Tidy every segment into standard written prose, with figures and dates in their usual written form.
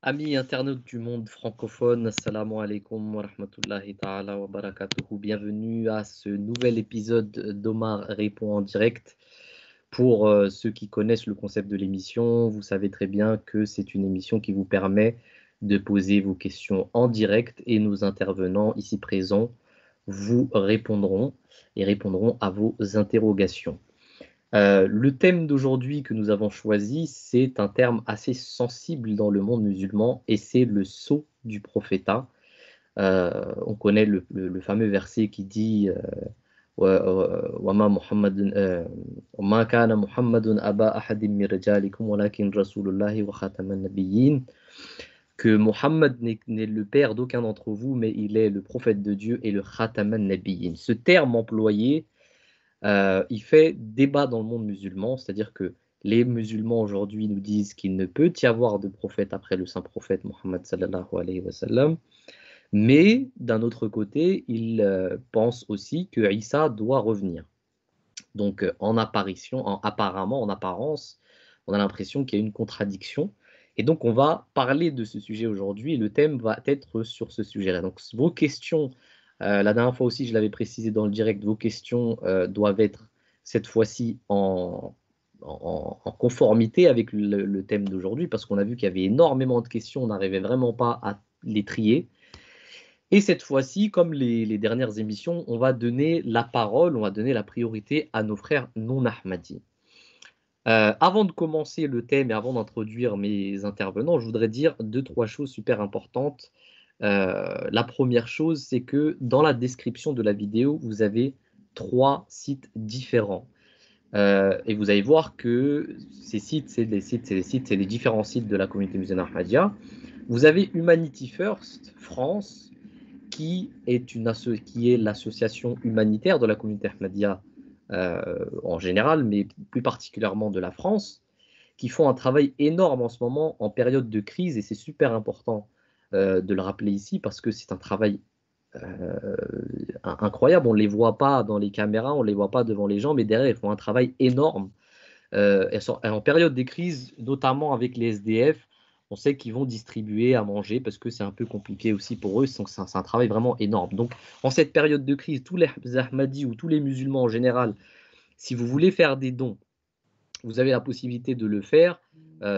Amis internautes du monde francophone, assalamu alaikum wa rahmatullahi ta'ala wa barakatuhu. Bienvenue à ce nouvel épisode d'Omar répond en direct. Pour ceux qui connaissent le concept de l'émission, vous savez très bien que c'est une émission qui vous permet de poser vos questions en direct et nos intervenants ici présents vous répondront et répondront à vos interrogations. Le thème d'aujourd'hui que nous avons choisi, c'est un terme assez sensible dans le monde musulman et c'est le sceau du prophétat. On connaît le fameux verset qui dit وَمَا مُحَمَّدٌ وَمَا كَانَ مُحَمَّدٌ أَبَا أَحَدٍ مِّن رِجَالِكُمْ وَلَكِنْ رَسُولُ اللَّهِ وَخَاتَمَ النَّبِيِّينَ, que Mohammed n'est le père d'aucun d'entre vous, mais il est le prophète de Dieu et le Khataman Nabiyyin. Ce terme employé, il fait débat dans le monde musulman, c'est-à-dire que les musulmans aujourd'hui nous disent qu'il ne peut y avoir de prophète après le saint prophète Mohammed sallallahu alayhi wa sallam, mais d'un autre côté, ils pensent aussi que Isa doit revenir. Donc apparemment, en apparence, on a l'impression qu'il y a une contradiction. Et donc, on va parler de ce sujet aujourd'hui et le thème va être sur ce sujet-là. Donc, vos questions, la dernière fois aussi, je l'avais précisé dans le direct, vos questions doivent être cette fois-ci en conformité avec le thème d'aujourd'hui parce qu'on a vu qu'il y avait énormément de questions, on n'arrivait vraiment pas à les trier. Et cette fois-ci, comme les dernières émissions, on va donner la parole, on va donner la priorité à nos frères non ahmadis. Avant de commencer le thème et avant d'introduire mes intervenants, je voudrais dire 2-3 choses super importantes. La première chose, c'est que dans la description de la vidéo, vous avez 3 sites différents. Et vous allez voir que ces sites, c'est les différents sites de la communauté musulmane Ahmadiyya. Vous avez Humanity First France, qui est l'association humanitaire de la communauté Ahmadiyya en général, mais plus particulièrement de la France, qui font un travail énorme en ce moment en période de crise, et c'est super important de le rappeler ici parce que c'est un travail incroyable. On ne les voit pas dans les caméras, on ne les voit pas devant les gens, mais derrière, ils font un travail énorme. En période de crise, notamment avec les SDF, on sait qu'ils vont distribuer à manger parce que c'est un peu compliqué aussi pour eux. Donc, c'est un travail vraiment énorme. Donc, en cette période de crise, tous les Ahmadis ou tous les musulmans en général, si vous voulez faire des dons, vous avez la possibilité de le faire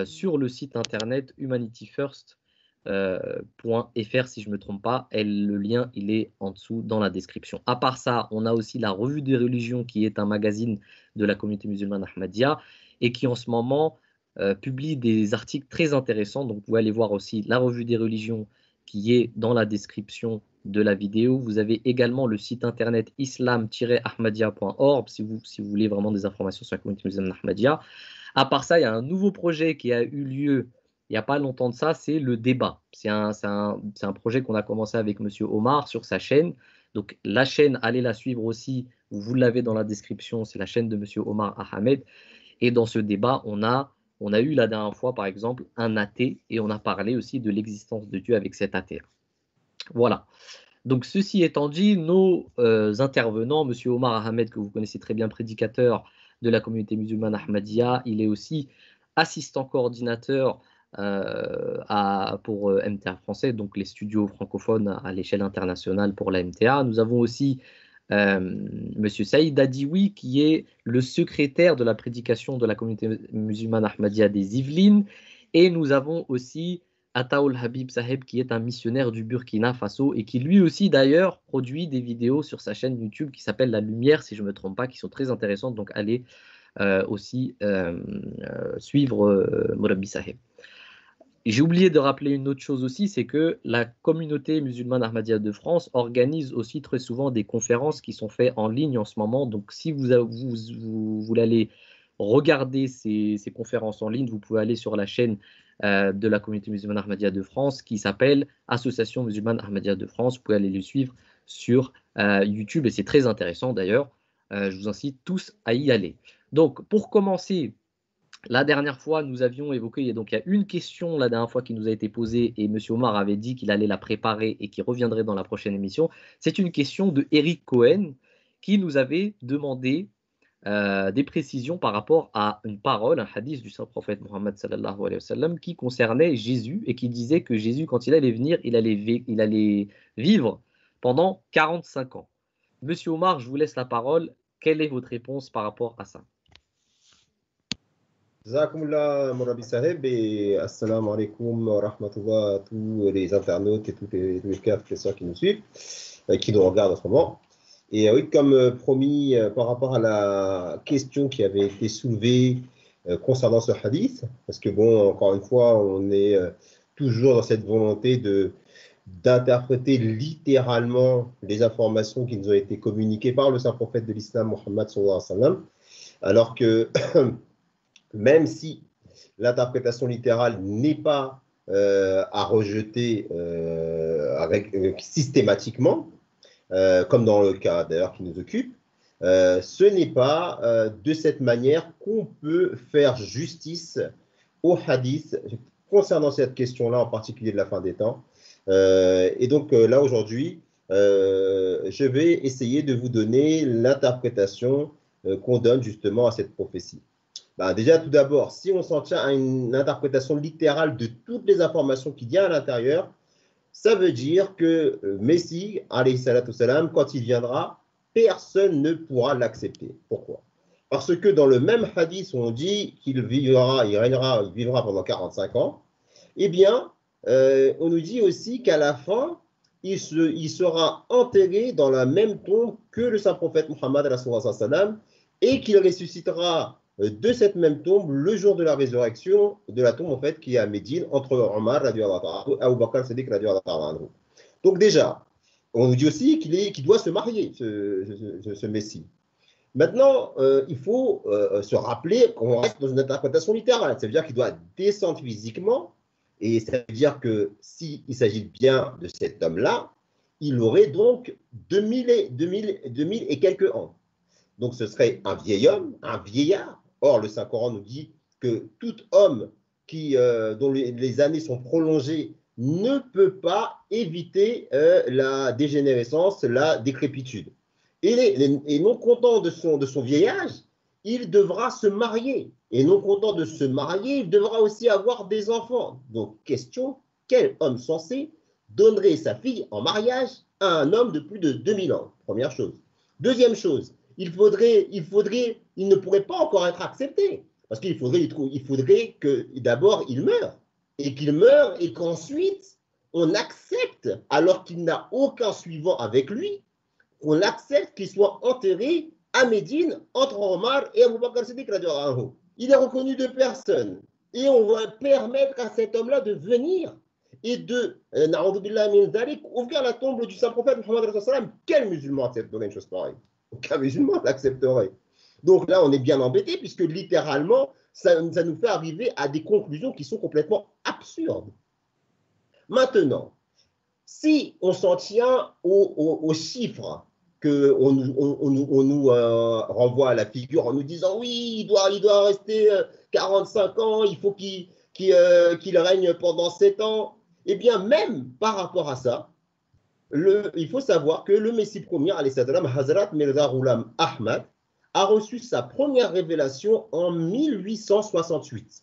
sur le site internet humanityfirst.fr si je ne me trompe pas. Le lien, il est en dessous dans la description. À part ça, on a aussi la Revue des religions qui est un magazine de la communauté musulmane Ahmadiyya et qui en ce moment publie des articles très intéressants. Donc vous pouvez aller voir aussi la Revue des religions qui est dans la description de la vidéo. Vous avez également le site internet islam-ahmadiyya.org si vous voulez vraiment des informations sur la communauté musulmane Ahmadiyya. À part ça, il y a un nouveau projet qui a eu lieu il n'y a pas longtemps de ça, c'est le débat. C'est un projet qu'on a commencé avec Monsieur Omar sur sa chaîne. Donc la chaîne, allez la suivre aussi, vous l'avez dans la description, c'est la chaîne de Monsieur Omar Ahmed. Et dans ce débat, on a eu la dernière fois, par exemple, un athée, et on a parlé aussi de l'existence de Dieu avec cet athée. Voilà. Donc, ceci étant dit, nos intervenants, M. Omar Ahmed, que vous connaissez très bien, prédicateur de la communauté musulmane Ahmadiyya, il est aussi assistant coordinateur pour MTA français, donc les studios francophones à l'échelle internationale pour la MTA. Nous avons aussi M. Saïd Adioui, qui est le secrétaire de la prédication de la communauté musulmane Ahmadiyya des Yvelines. Et nous avons aussi Ataoul Habib Saheb, qui est un missionnaire du Burkina Faso et qui lui aussi d'ailleurs produit des vidéos sur sa chaîne YouTube qui s'appelle La Lumière, si je ne me trompe pas, qui sont très intéressantes. Donc allez aussi suivre Mourabi Saheb. J'ai oublié de rappeler une autre chose aussi, c'est que la communauté musulmane Ahmadiyya de France organise aussi très souvent des conférences qui sont faites en ligne en ce moment. Donc si vous voulez aller regarder ces conférences en ligne, vous pouvez aller sur la chaîne de la communauté musulmane Ahmadiyya de France qui s'appelle Association musulmane Ahmadiyya de France. Vous pouvez aller les suivre sur YouTube et c'est très intéressant d'ailleurs. Je vous incite tous à y aller. Donc pour commencer, la dernière fois, nous avions évoqué, donc il y a une question la dernière fois qui nous a été posée et M. Omar avait dit qu'il allait la préparer et qu'il reviendrait dans la prochaine émission. C'est une question de Eric Cohen qui nous avait demandé des précisions par rapport à une parole, un hadith du saint prophète Mohammed sallallahu alayhi wa sallam qui concernait Jésus et qui disait que Jésus, quand il allait venir, il allait vivre pendant 45 ans. Monsieur Omar, je vous laisse la parole. Quelle est votre réponse par rapport à ça? Jazakumullah, mon Rabbi Saheb, et assalamu alaikum wa rahmatullah à tous les internautes et tous les frères qui nous suivent, qui nous regardent en ce moment. Et oui, comme promis, par rapport à la question qui avait été soulevée concernant ce hadith, parce que bon, encore une fois, on est toujours dans cette volonté d'interpréter littéralement les informations qui nous ont été communiquées par le saint prophète de l'islam, Mohammed sallallahu alayhi wa sallam, alors que même si l'interprétation littérale n'est pas à rejeter systématiquement, comme dans le cas d'ailleurs qui nous occupe, ce n'est pas de cette manière qu'on peut faire justice au hadith concernant cette question-là, en particulier de la fin des temps. Et donc là, aujourd'hui, je vais essayer de vous donner l'interprétation qu'on donne justement à cette prophétie. Ben déjà, tout d'abord, si on s'en tient à une interprétation littérale de toutes les informations qu'il y a à l'intérieur, ça veut dire que Messie, alayhi salatu salam, quand il viendra, personne ne pourra l'accepter. Pourquoi? Parce que dans le même hadith où on dit qu'il vivra, il vivra pendant 45 ans, eh bien, on nous dit aussi qu'à la fin, il sera enterré dans la même tombe que le saint prophète Muhammad et qu'il ressuscitera de cette même tombe le jour de la résurrection de la tombe en fait qui est à Médine entre Omar et Abu Bakr Siddiq. Donc déjà, on nous dit aussi qu'il doit se marier, ce Messie. Maintenant, il faut se rappeler qu'on reste dans une interprétation littérale. Ça veut dire qu'il doit descendre physiquement, et ça veut dire que s'il s'agit bien de cet homme-là, il aurait donc 2000 et quelques ans. Donc ce serait un vieil homme, un vieillard. Or, le Saint-Coran nous dit que tout homme dont les années sont prolongées ne peut pas éviter la dégénérescence, la décrépitude. Et non content de son vieil âge, il devra se marier. Et non content de se marier, il devra aussi avoir des enfants. Donc, question, quel homme sensé donnerait sa fille en mariage à un homme de plus de 2000 ans? Première chose. Deuxième chose, il ne pourrait pas encore être accepté. Parce qu'il faudrait que d'abord il meure. Et qu'il meure et qu'ensuite on accepte, alors qu'il n'a aucun suivant avec lui, qu'on accepte qu'il soit enterré à Médine entre Omar et Abu Bakr Siddiq. Il est reconnu de personne. Et on va permettre à cet homme-là de venir et de, ouvrir la tombe du saint prophète Mohammed. Quel musulman accepterait une chose pareille? Aucun musulman l'accepterait. Donc là, on est bien embêté puisque littéralement, ça nous fait arriver à des conclusions qui sont complètement absurdes. Maintenant, si on s'en tient aux chiffres qu'on nous renvoie à la figure en nous disant oui, il doit rester 45 ans, il faut qu'il règne pendant 7 ans, eh bien même par rapport à ça, il faut savoir que le Messie premier, Hazrat Mirza Ghulam Ahmad, a reçu sa première révélation en 1868.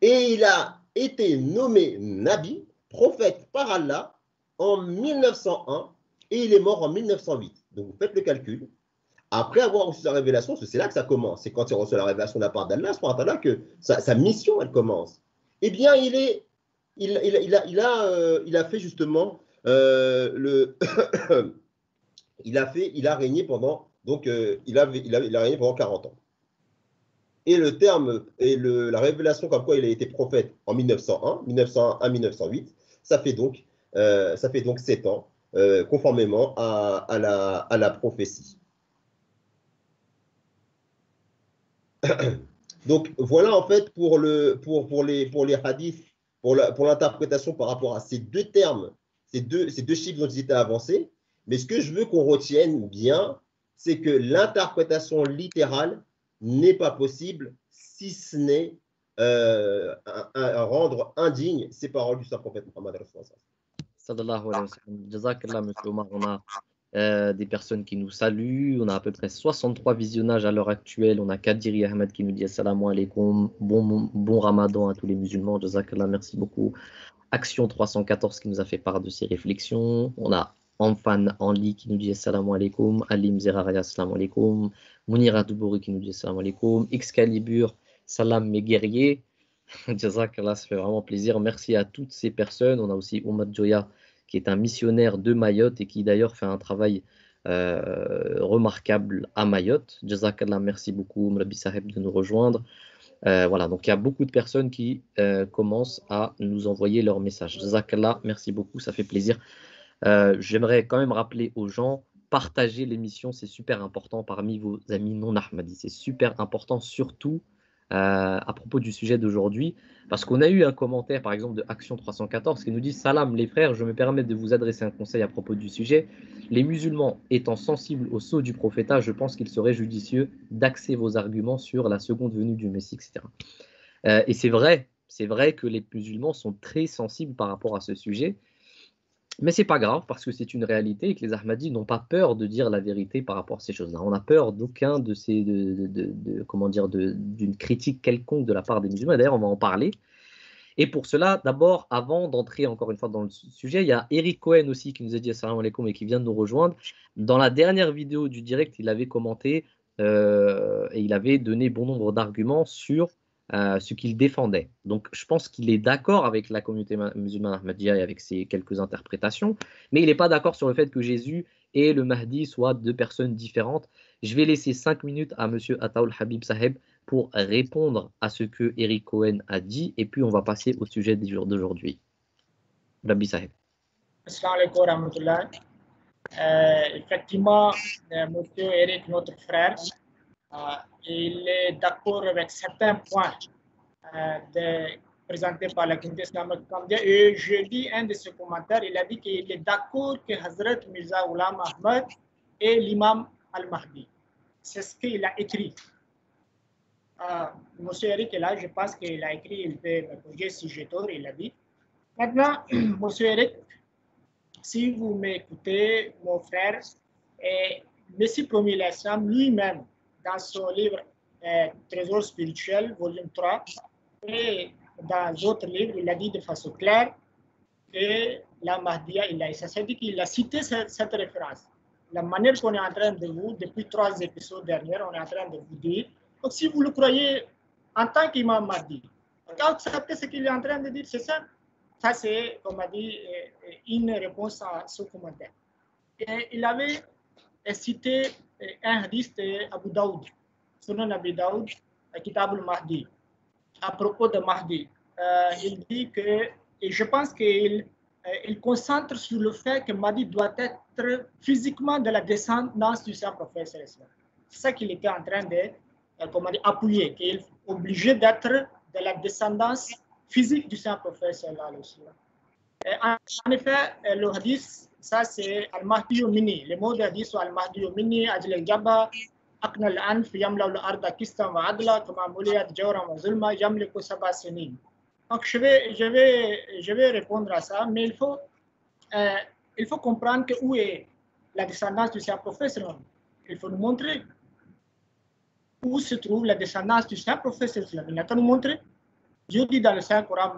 Et il a été nommé Nabi, prophète par Allah, en 1901 et il est mort en 1908. Donc vous faites le calcul. Après avoir reçu sa révélation, c'est là que ça commence. C'est quand il reçoit la révélation de la part d'Allah, que sa mission, elle commence. Eh bien, il a fait justement il a régné pendant, donc il a régné pendant 40 ans. Et le terme, et la révélation comme quoi il a été prophète en 1901, 1908, ça fait donc 7 ans, conformément à la prophétie. Donc voilà en fait pour les hadiths, pour l'interprétation par rapport à ces deux termes, ces deux chiffres dont ils étaient avancés. Mais ce que je veux qu'on retienne bien, c'est que l'interprétation littérale n'est pas possible si ce n'est rendre indigne ces paroles du saint prophète Muhammad. Sallallahu alayhi wa sallam. Jazakallah, monsieur Omar. des personnes qui nous saluent. On a à peu près 63 visionnages à l'heure actuelle. On a Kadiri Ahmed qui nous dit Assalamu alaikum, bon ramadan à tous les musulmans. Jazakallah, merci beaucoup. Action 314 qui nous a fait part de ses réflexions. On a Amfan Anli qui nous dit Assalamu alaikum. Alim Zeraraya, Assalamu alaikum. Mounira Doubouri qui nous dit Assalamu alaikum. Excalibur, salam mes guerriers. Jazakallah, ça fait vraiment plaisir. Merci à toutes ces personnes. On a aussi Oumad Joya qui est un missionnaire de Mayotte et qui d'ailleurs fait un travail remarquable à Mayotte. Jazakallah, merci beaucoup, Mrabi Saheb, de nous rejoindre. Voilà, donc il y a beaucoup de personnes qui commencent à nous envoyer leurs messages. Jazakallah, merci beaucoup, ça fait plaisir. J'aimerais quand même rappeler aux gens, partagez l'émission, c'est super important parmi vos amis non ahmadis. C'est super important, surtout à propos du sujet d'aujourd'hui, parce qu'on a eu un commentaire, par exemple, de Action 314 qui nous dit Salam les frères, je me permets de vous adresser un conseil à propos du sujet. Les musulmans étant sensibles au sceau du prophète, je pense qu'il serait judicieux d'axer vos arguments sur la seconde venue du Messie, etc. Et c'est vrai que les musulmans sont très sensibles par rapport à ce sujet. Mais c'est pas grave parce que c'est une réalité et que les Ahmadis n'ont pas peur de dire la vérité par rapport à ces choses-là. On n'a peur d'aucun de ces, comment dire, d'une critique quelconque de la part des musulmans. Et d'ailleurs, on va en parler. Et pour cela, d'abord, avant d'entrer encore une fois dans le sujet, il y a Eric Cohen aussi qui nous a dit assalamu alaikum et qui vient de nous rejoindre. Dans la dernière vidéo du direct, il avait commenté et il avait donné bon nombre d'arguments sur ce qu'il défendait. Donc, je pense qu'il est d'accord avec la communauté musulmane Ahmadiyya et avec ses quelques interprétations, mais il n'est pas d'accord sur le fait que Jésus et le Mahdi soient deux personnes différentes. Je vais laisser 5 minutes à M. Ataoul Habib Saheb pour répondre à ce que Eric Cohen a dit, et puis on va passer au sujet d'aujourd'hui. Rabbi Saheb. Assalamu alaikum wa rahmatullah. Effectivement, M. Eric, notre frère, il est d'accord avec certains points présentés par la communauté islamique. Et je lis un de ses commentaires, il a dit qu'il est d'accord que Hazrat Mirza Ghulam Ahmad est l'imam al-Mahdi. C'est ce qu'il a écrit. Monsieur Eric est là, je pense qu'il a écrit, il peut me corriger si j'ai tort, il a dit. Maintenant, Monsieur Eric, si vous m'écoutez, mon frère, Messie Premier l'Islam lui-même, dans son livre Trésor spirituel, volume 3, et dans d'autres livres, il a dit de façon claire que la Mahdiya, c'est-à-dire qu'il a cité cette référence. La manière qu'on est en train de vous, depuis 3 épisodes derniers, on est en train de vous dire. Donc, si vous le croyez en tant qu'imam Mahdi, acceptez ce qu'il est en train de dire, c'est ça. Ça, c'est, comme a dit, une réponse à ce commentaire. Et il avait cité un hadith d'Abu Daoud, Sunan Abi Daoud, Kitab al-Mahdi, à propos de Mahdi. Il dit que, et je pense qu'il concentre sur le fait que Mahdi doit être physiquement de la descendance du Saint-Prophète. C'est ça qu'il était en train de appuyer, qu'il est obligé d'être de la descendance physique du Saint-Prophète. En effet, le hadith, ça c'est Al-Mahdi Mini. Le mot de hadith c'est Al-Mahdi Mini, Ajl al-Jabba, Akna al-Anf, Yamla al-Arda Kistan wa Adla, Kama Muliyat Jawram wa Zulma, Yamliku Saba Sinin. Donc je vais répondre à ça, mais il faut comprendre que où est la descendance du Saint-Prophète. Il faut nous montrer où se trouve la descendance du Saint-Prophète. Il n'a qu'à nous montrer. Dieu dit dans le Saint-Coran,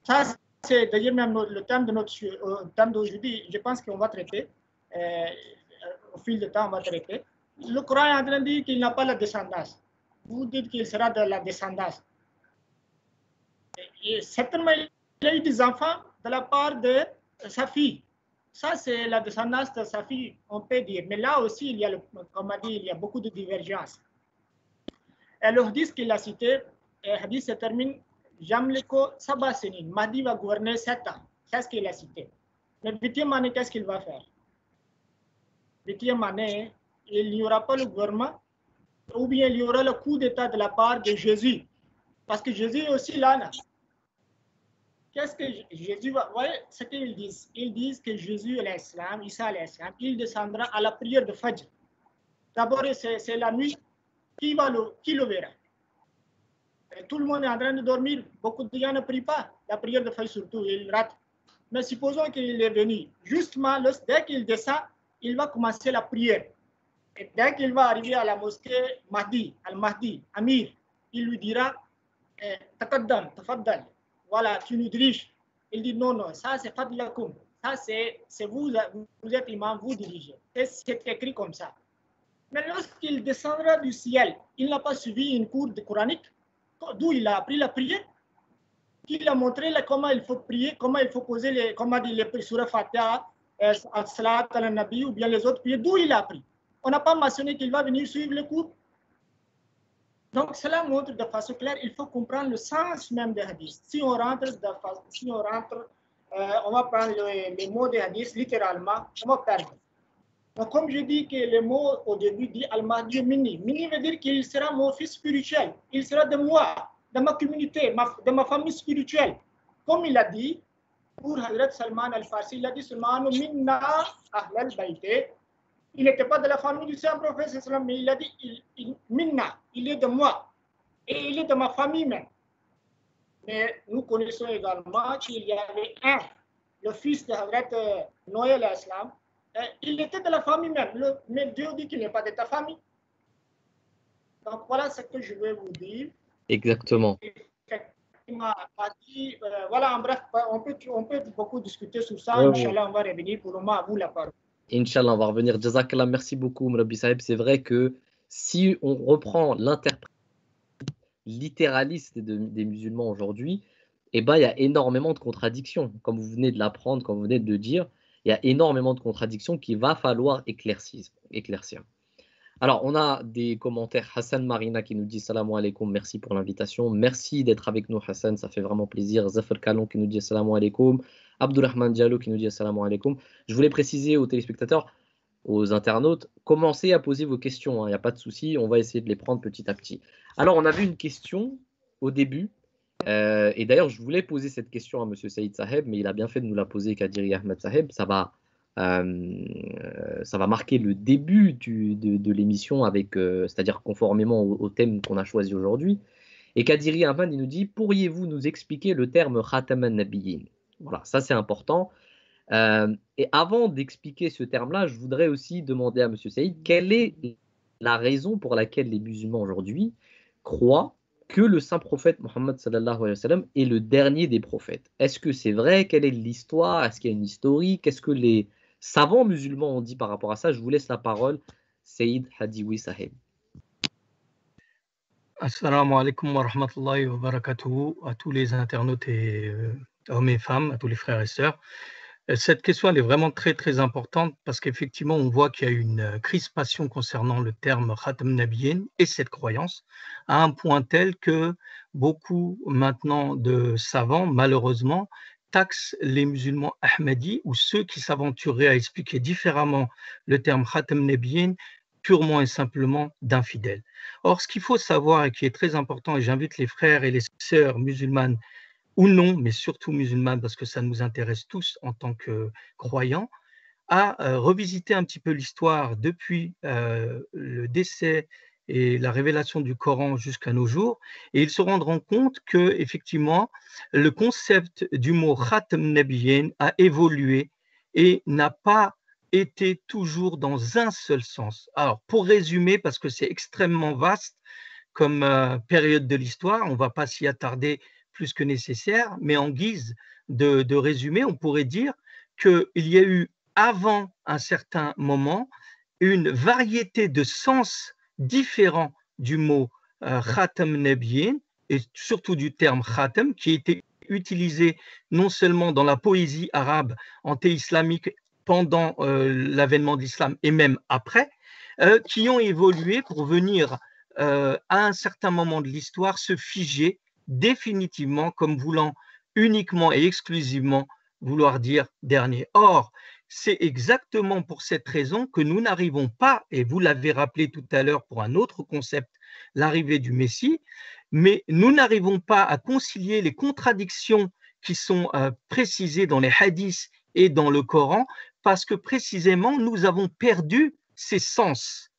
ça, c'est d'ailleurs même le thème de notre thème d'aujourd'hui. Je pense qu'on va traiter, au fil du temps, on va traiter. Le Coran est en train de dire qu'il n'a pas la descendance. Vous dites qu'il sera de la descendance. Et certainement, il a eu des enfants de la part de sa fille. Ça, c'est la descendance de sa fille, on peut dire. Mais là aussi, il y a, comme on dit, il y a beaucoup de divergences. Et le hadith qu'il a cité, le hadith se termine Jamliko Sabasenin. Mahdi va gouverner 7 ans. C'est ce qu'il a cité. Mais 8e année, qu'est-ce qu'il va faire? 8e année, il n'y aura pas le gouvernement, ou bien il y aura le coup d'État de la part de Jésus. Parce que Jésus est aussi là. Qu'est-ce que Jésus va... Vous voyez ce qu'ils disent? Ils disent que Jésus est l'Islam, Isa est l'Islam, il descendra à la prière de Fajr. D'abord, c'est la nuit. Qui le verra? Et tout le monde est en train de dormir. Beaucoup de gens ne prient pas. La prière de Fajr surtout, ils ratent. Mais supposons qu'il est venu. Justement, dès qu'il descend, il va commencer la prière. Et dès qu'il va arriver à la mosquée Mahdi, Al-Mahdi, Amir, il lui dira Takaddam, tafaddal. Voilà, tu nous diriges. Il dit non, non, ça c'est Fadlakum. Ça c'est vous, vous êtes imam, vous dirigez. C'est écrit comme ça. Mais lorsqu'il descendra du ciel, il n'a pas suivi une cour de coranique, d'où il a appris la prière, qui a montré comment il faut prier, comment il faut poser les, comment dit les surah Fatiha, As-Salat al-Nabi ou bien les autres prières, d'où il a appris. On n'a pas mentionné qu'il va venir suivre les cours. Donc cela montre de façon claire, il faut comprendre le sens même des hadiths. Si on rentre, on va prendre les mots des hadiths littéralement, on va perdre. Donc, comme je dis que le mot au début dit Al-Mahdi Mini. Mini veut dire qu'il sera mon fils spirituel. Il sera de moi, de ma communauté, de ma famille spirituelle. Comme il a dit, pour Hazrat Salman Al-Farsi, il a dit Salman Minna Ahlal Baïté. Il n'était pas de la famille du Saint-Prophète, mais il a dit Minna, il est de moi. Et il est de ma famille même. Mais nous connaissons également qu'il y avait le fils de Hazrat Noé al-Islam. Il était de la famille même, mais Dieu dit qu'il n'est pas de ta famille. Donc voilà ce que je vais vous dire. Exactement. Voilà, en bref, on peut beaucoup discuter sur ça. Inch'Allah, on va revenir. Pour le moment, à vous la parole. Inch'Allah, on va revenir. Jazakallah, merci beaucoup, Mrabi Sahib. C'est vrai que si on reprend l'interprétation littéraliste des musulmans aujourd'hui, eh ben, il y a énormément de contradictions. Comme vous venez de l'apprendre, comme vous venez de le dire, il y a énormément de contradictions qu'il va falloir éclaircir. Alors, on a des commentaires. Hassan Marina qui nous dit Salam alaikum, merci pour l'invitation. Merci d'être avec nous, Hassan, ça fait vraiment plaisir. Zafar Kalon qui nous dit Salam alaikum. Abdurrahman Diallo qui nous dit Salam alaikum. Je voulais préciser aux téléspectateurs, aux internautes, commencez à poser vos questions. Il n'y a pas de souci, on va essayer de les prendre petit à petit. Alors, on avait une question au début. Et d'ailleurs, je voulais poser cette question à M. Saïd Saheb, mais il a bien fait de nous la poser, Kadiri Ahmed Saheb. Ça va marquer le début de l'émission, c'est-à-dire conformément au thème qu'on a choisi aujourd'hui. Et Kadiri Ahmed, il nous dit, pourriez-vous nous expliquer le terme Khatam an-Nabiyyin? Voilà, ça c'est important. Et avant d'expliquer ce terme-là, je voudrais aussi demander à M. Saïd, quelle est la raison pour laquelle les musulmans aujourd'hui croient que le saint prophète Mohammed sallallahu alayhi wa sallam est le dernier des prophètes? Est-ce que c'est vrai? Quelle est l'histoire? Est-ce qu'il y a une historique? Qu'est-ce que les savants musulmans ont dit par rapport à ça? Je vous laisse la parole, Saïd Hadiwi Saheb. Assalamu alaikum wa rahmatullahi wa barakatuhu à tous les internautes et hommes et femmes, à tous les frères et sœurs. Cette question elle est vraiment très très importante parce qu'effectivement on voit qu'il y a une crispation concernant le terme Khatam Nabiyyin et cette croyance à un point tel que beaucoup maintenant de savants malheureusement taxent les musulmans ahmadis ou ceux qui s'aventureraient à expliquer différemment le terme Khatam Nabiyyin purement et simplement d'infidèles. Or ce qu'il faut savoir et qui est très important, et j'invite les frères et les sœurs musulmanes ou non, mais surtout musulmanes, parce que ça nous intéresse tous en tant que croyants, à revisiter un petit peu l'histoire depuis le décès et la révélation du Coran jusqu'à nos jours, et ils se rendront compte que effectivement le concept du mot Khatam Nabiyyin a évolué et n'a pas été toujours dans un seul sens. Alors pour résumer, parce que c'est extrêmement vaste comme période de l'histoire, on ne va pas s'y attarder plus que nécessaire, mais en guise de résumé, on pourrait dire qu'il y a eu avant un certain moment une variété de sens différents du mot Khatam Nabiyyin et surtout du terme Khatam qui était utilisé non seulement dans la poésie arabe anté-islamique pendant l'avènement de l'islam et même après, qui ont évolué pour venir à un certain moment de l'histoire se figer définitivement comme voulant uniquement et exclusivement vouloir dire dernier. Or, c'est exactement pour cette raison que nous n'arrivons pas, et vous l'avez rappelé tout à l'heure pour un autre concept, l'arrivée du Messie, mais nous n'arrivons pas à concilier les contradictions qui sont précisées dans les hadiths et dans le Coran, parce que précisément nous avons perdu ces sens.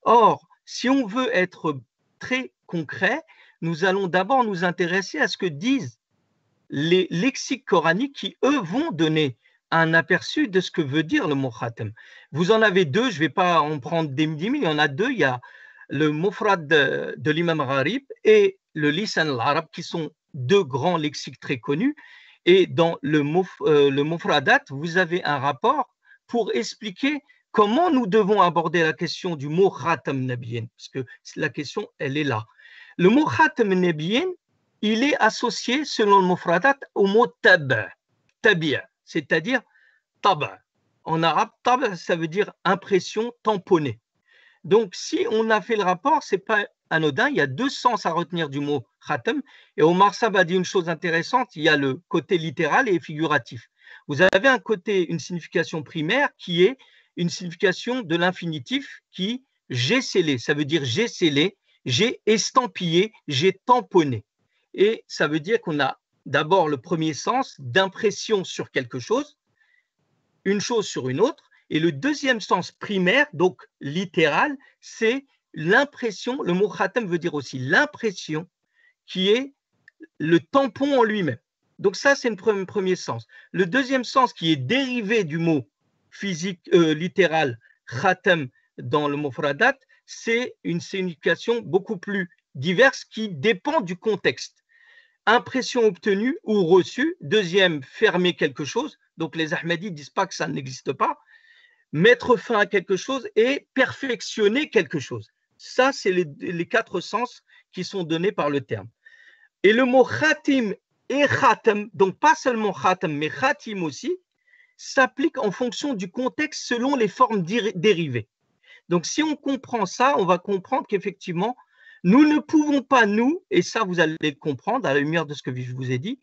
Or, si on veut être très concret, nous allons d'abord nous intéresser à ce que disent les lexiques coraniques qui, eux, vont donner un aperçu de ce que veut dire le mot khatam. Vous en avez deux, je ne vais pas en prendre des 10 000, il y en a deux. Il y a le mufrad de l'imam Gharib et le lisan al-arab, qui sont deux grands lexiques très connus. Et dans le mufradat, vous avez un rapport pour expliquer comment nous devons aborder la question du mot khatam nabiyyin, parce que la question, elle est là. Le mot khatam nabiyyin, il est associé, selon le mufradat, au mot tabi', c'est-à-dire taba. En arabe, taba, ça veut dire impression, tamponner. Donc, si on a fait le rapport, ce n'est pas anodin. Il y a deux sens à retenir du mot khatam. Et Omar Sab a dit une chose intéressante, il y a le côté littéral et figuratif. Vous avez un côté, une signification primaire qui est une signification de l'infinitif qui j'ai scellé. Ça veut dire j'ai scellé, j'ai estampillé, j'ai tamponné. Et ça veut dire qu'on a d'abord le premier sens d'impression sur quelque chose, une chose sur une autre. Et le deuxième sens primaire, donc littéral, c'est l'impression. Le mot khatam veut dire aussi l'impression qui est le tampon en lui-même. Donc ça, c'est le premier sens. Le deuxième sens qui est dérivé du mot physique, littéral, khatam dans le mufradat, c'est une signification beaucoup plus diverse qui dépend du contexte. Impression obtenue ou reçue. Deuxième, fermer quelque chose. Donc les Ahmadis ne disent pas que ça n'existe pas. Mettre fin à quelque chose et perfectionner quelque chose. Ça, c'est les quatre sens qui sont donnés par le terme. Et le mot khatim et khatam, donc pas seulement khatam, mais khatim aussi, s'applique en fonction du contexte selon les formes dérivées. Donc, si on comprend ça, on va comprendre qu'effectivement, nous ne pouvons pas, nous, et ça vous allez le comprendre à la lumière de ce que je vous ai dit,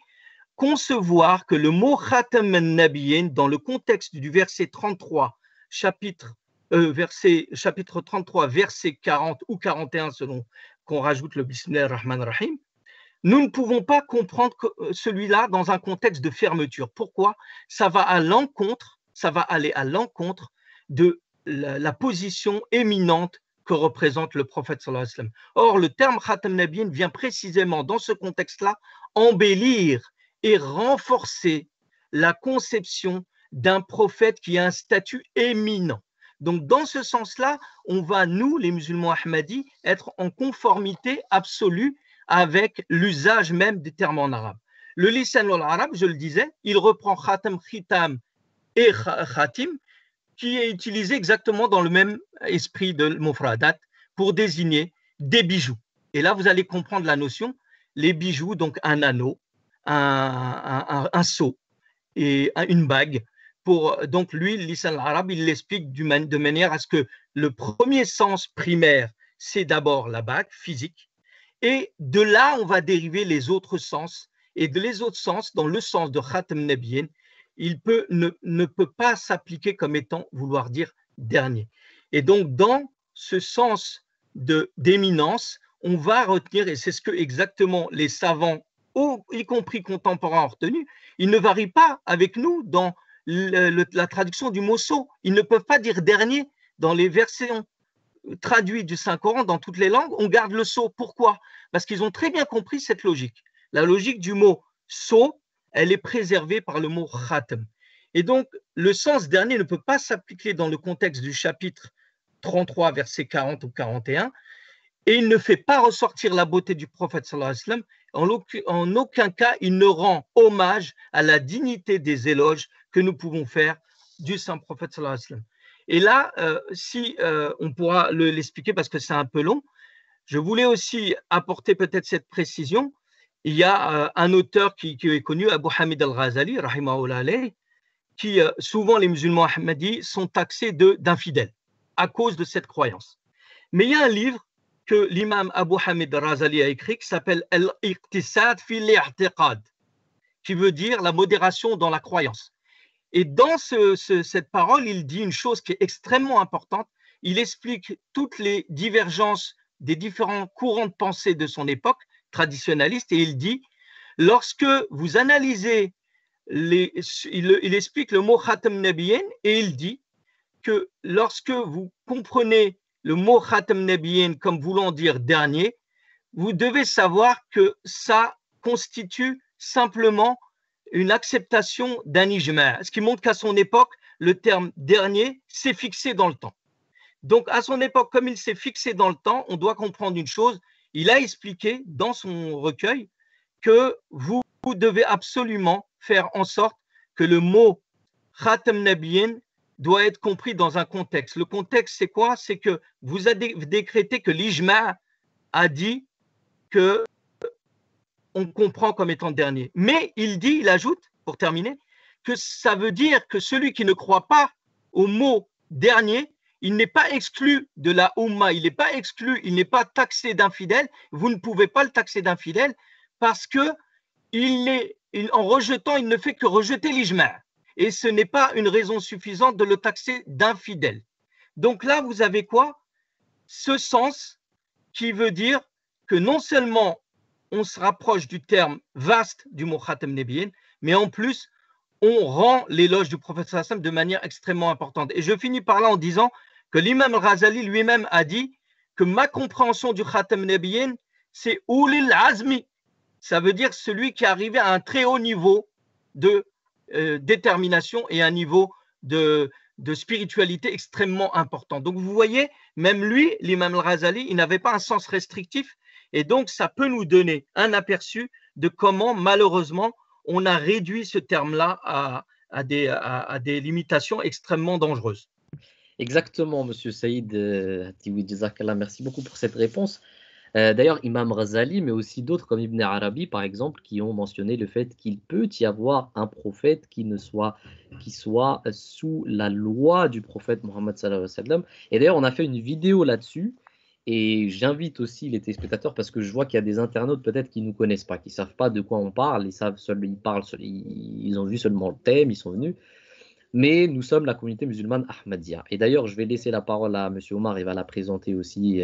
concevoir que le mot khatam an-nabiyyin, dans le contexte du verset 33, chapitre 33, verset 40 ou 41, selon qu'on rajoute le Bismillah ar-Rahman ar-Rahim, nous ne pouvons pas comprendre celui-là dans un contexte de fermeture. Pourquoi ? Ça va aller à l'encontre de la position éminente que représente le prophète sallallahu alayhi wa sallam. Or, le terme Khatam Nabiyyin vient précisément dans ce contexte-là embellir et renforcer la conception d'un prophète qui a un statut éminent. Donc, dans ce sens-là, on va, nous, les musulmans ahmadis, être en conformité absolue avec l'usage même des termes en arabe. Le lisan al-arab, je le disais, il reprend khatam, khitam et khatim, qui est utilisé exactement dans le même esprit de mufradat pour désigner des bijoux. Et là, vous allez comprendre la notion. Les bijoux, donc un anneau, un seau et une bague. Donc lui, lisan al-arab, il l'explique de manière à ce que le premier sens primaire, c'est d'abord la bague physique. Et de là, on va dériver les autres sens. Et de les autres sens, dans le sens de Khatam Nabiyyin, il ne peut pas s'appliquer comme étant vouloir dire dernier. Et donc, dans ce sens d'éminence, on va retenir, et c'est ce que exactement les savants, y compris contemporains, ont retenu, ils ne varient pas avec nous dans la traduction du mot sceau. Ils ne peuvent pas dire dernier dans les versions traduit du Saint-Coran dans toutes les langues, on garde le sceau. Pourquoi ? Parce qu'ils ont très bien compris cette logique. La logique du mot sceau, elle est préservée par le mot khatam. Et donc, le sens dernier ne peut pas s'appliquer dans le contexte du chapitre 33, verset 40 ou 41, et il ne fait pas ressortir la beauté du prophète sallallahu alayhi wa sallam. En aucun cas, il ne rend hommage à la dignité des éloges que nous pouvons faire du saint prophète sallallahu alayhi wa sallam. Et là, on pourra l'expliquer parce que c'est un peu long, je voulais aussi apporter peut-être cette précision. Il y a un auteur qui est connu, Abu Hamid al-Ghazali, rahimahullah alayh, qui souvent les musulmans ahmadis sont taxés d'infidèles à cause de cette croyance. Mais il y a un livre que l'imam Abu Hamid al-Ghazali a écrit qui s'appelle Al-Iqtisad fi al-i'tiqad, qui veut dire la modération dans la croyance. Et dans cette parole, il dit une chose qui est extrêmement importante. Il explique toutes les divergences des différents courants de pensée de son époque, traditionnaliste, et il dit, lorsque vous analysez, il explique le mot Khatam Nabiyyin, et il dit que lorsque vous comprenez le mot Khatam Nabiyyin comme voulant dire dernier, vous devez savoir que ça constitue simplement une acceptation d'un ijma', ce qui montre qu'à son époque, le terme dernier s'est fixé dans le temps. Donc, à son époque, comme il s'est fixé dans le temps, on doit comprendre une chose. Il a expliqué dans son recueil que vous devez absolument faire en sorte que le mot Khatam Nabiyyin doit être compris dans un contexte. Le contexte, c'est quoi? C'est que vous avez décrété que l'ijma' a dit que on comprend comme étant dernier. Mais il ajoute, pour terminer, que ça veut dire que celui qui ne croit pas au mot dernier, il n'est pas exclu de la Ummah, il n'est pas exclu, il n'est pas taxé d'infidèle. Vous ne pouvez pas le taxer d'infidèle parce que en rejetant, il ne fait que rejeter l'ijma'. Et ce n'est pas une raison suffisante de le taxer d'infidèle. Donc là, vous avez quoi? Ce sens qui veut dire que non seulement on se rapproche du terme vaste du mot Khatam Nabiyyin, mais en plus, on rend l'éloge du prophète sallam de manière extrêmement importante. Et je finis par là en disant que l'imam al-Ghazali lui-même a dit que ma compréhension du Khatam Nabiyyin, c'est Ulil Azmi. Ça veut dire celui qui est arrivé à un très haut niveau de détermination et un niveau de spiritualité extrêmement important. Donc vous voyez, même lui, l'imam al-Ghazali, il n'avait pas un sens restrictif et donc ça peut nous donner un aperçu de comment malheureusement on a réduit ce terme-là à des limitations extrêmement dangereuses. Exactement, Monsieur Saïd Hatiwi, Jazakallah, merci beaucoup pour cette réponse. D'ailleurs, Imam Ghazali, mais aussi d'autres comme Ibn Arabi, par exemple, qui ont mentionné le fait qu'il peut y avoir un prophète qui soit sous la loi du prophète Mohammed sallallahu alayhi wa sallam. Et d'ailleurs, on a fait une vidéo là-dessus. Et j'invite aussi les téléspectateurs parce que je vois qu'il y a des internautes peut-être qui ne nous connaissent pas, qui ne savent pas de quoi on parle, ils ont vu seulement le thème, ils sont venus. Mais nous sommes la communauté musulmane Ahmadiyya. Et d'ailleurs, je vais laisser la parole à M. Omar, il va la présenter aussi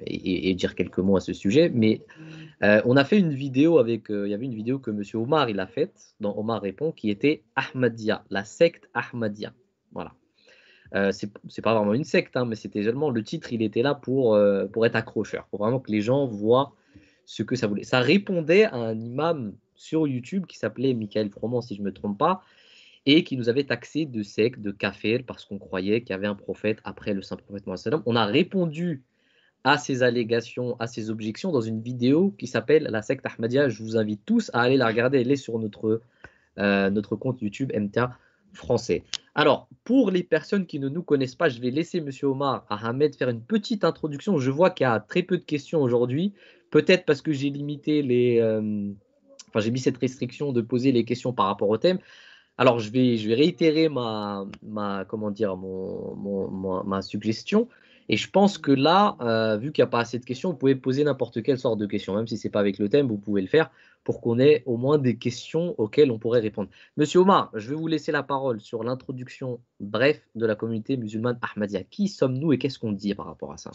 et dire quelques mots à ce sujet. Mais on a fait une vidéo il y avait une vidéo que M. Omar il a faite, dans Omar répond, qui était Ahmadiyya, la secte Ahmadiyya. Voilà. C'est pas vraiment une secte, hein, mais c'était seulement le titre, il était là pour être accrocheur, pour vraiment que les gens voient ce que ça voulait. Ça répondait à un imam sur YouTube qui s'appelait Michael Froment, si je ne me trompe pas, et qui nous avait taxé de secte, de kafir, parce qu'on croyait qu'il y avait un prophète après le saint prophète Mohammed. On a répondu à ces allégations, à ces objections dans une vidéo qui s'appelle La secte Ahmadiyya. Je vous invite tous à aller la regarder, elle est sur notre compte YouTube MTA français. Alors, pour les personnes qui ne nous connaissent pas, je vais laisser M. Omar Ahmed faire une petite introduction. Je vois qu'il y a très peu de questions aujourd'hui, peut-être parce que j'ai limité j'ai mis cette restriction de poser les questions par rapport au thème. Alors, je vais réitérer ma suggestion. Et je pense que là, vu qu'il n'y a pas assez de questions, vous pouvez poser n'importe quelle sorte de questions. Même si ce n'est pas avec le thème, vous pouvez le faire pour qu'on ait au moins des questions auxquelles on pourrait répondre. Monsieur Omar, je vais vous laisser la parole sur l'introduction bref de la communauté musulmane Ahmadiyya. Qui sommes-nous et qu'est-ce qu'on dit par rapport à ça?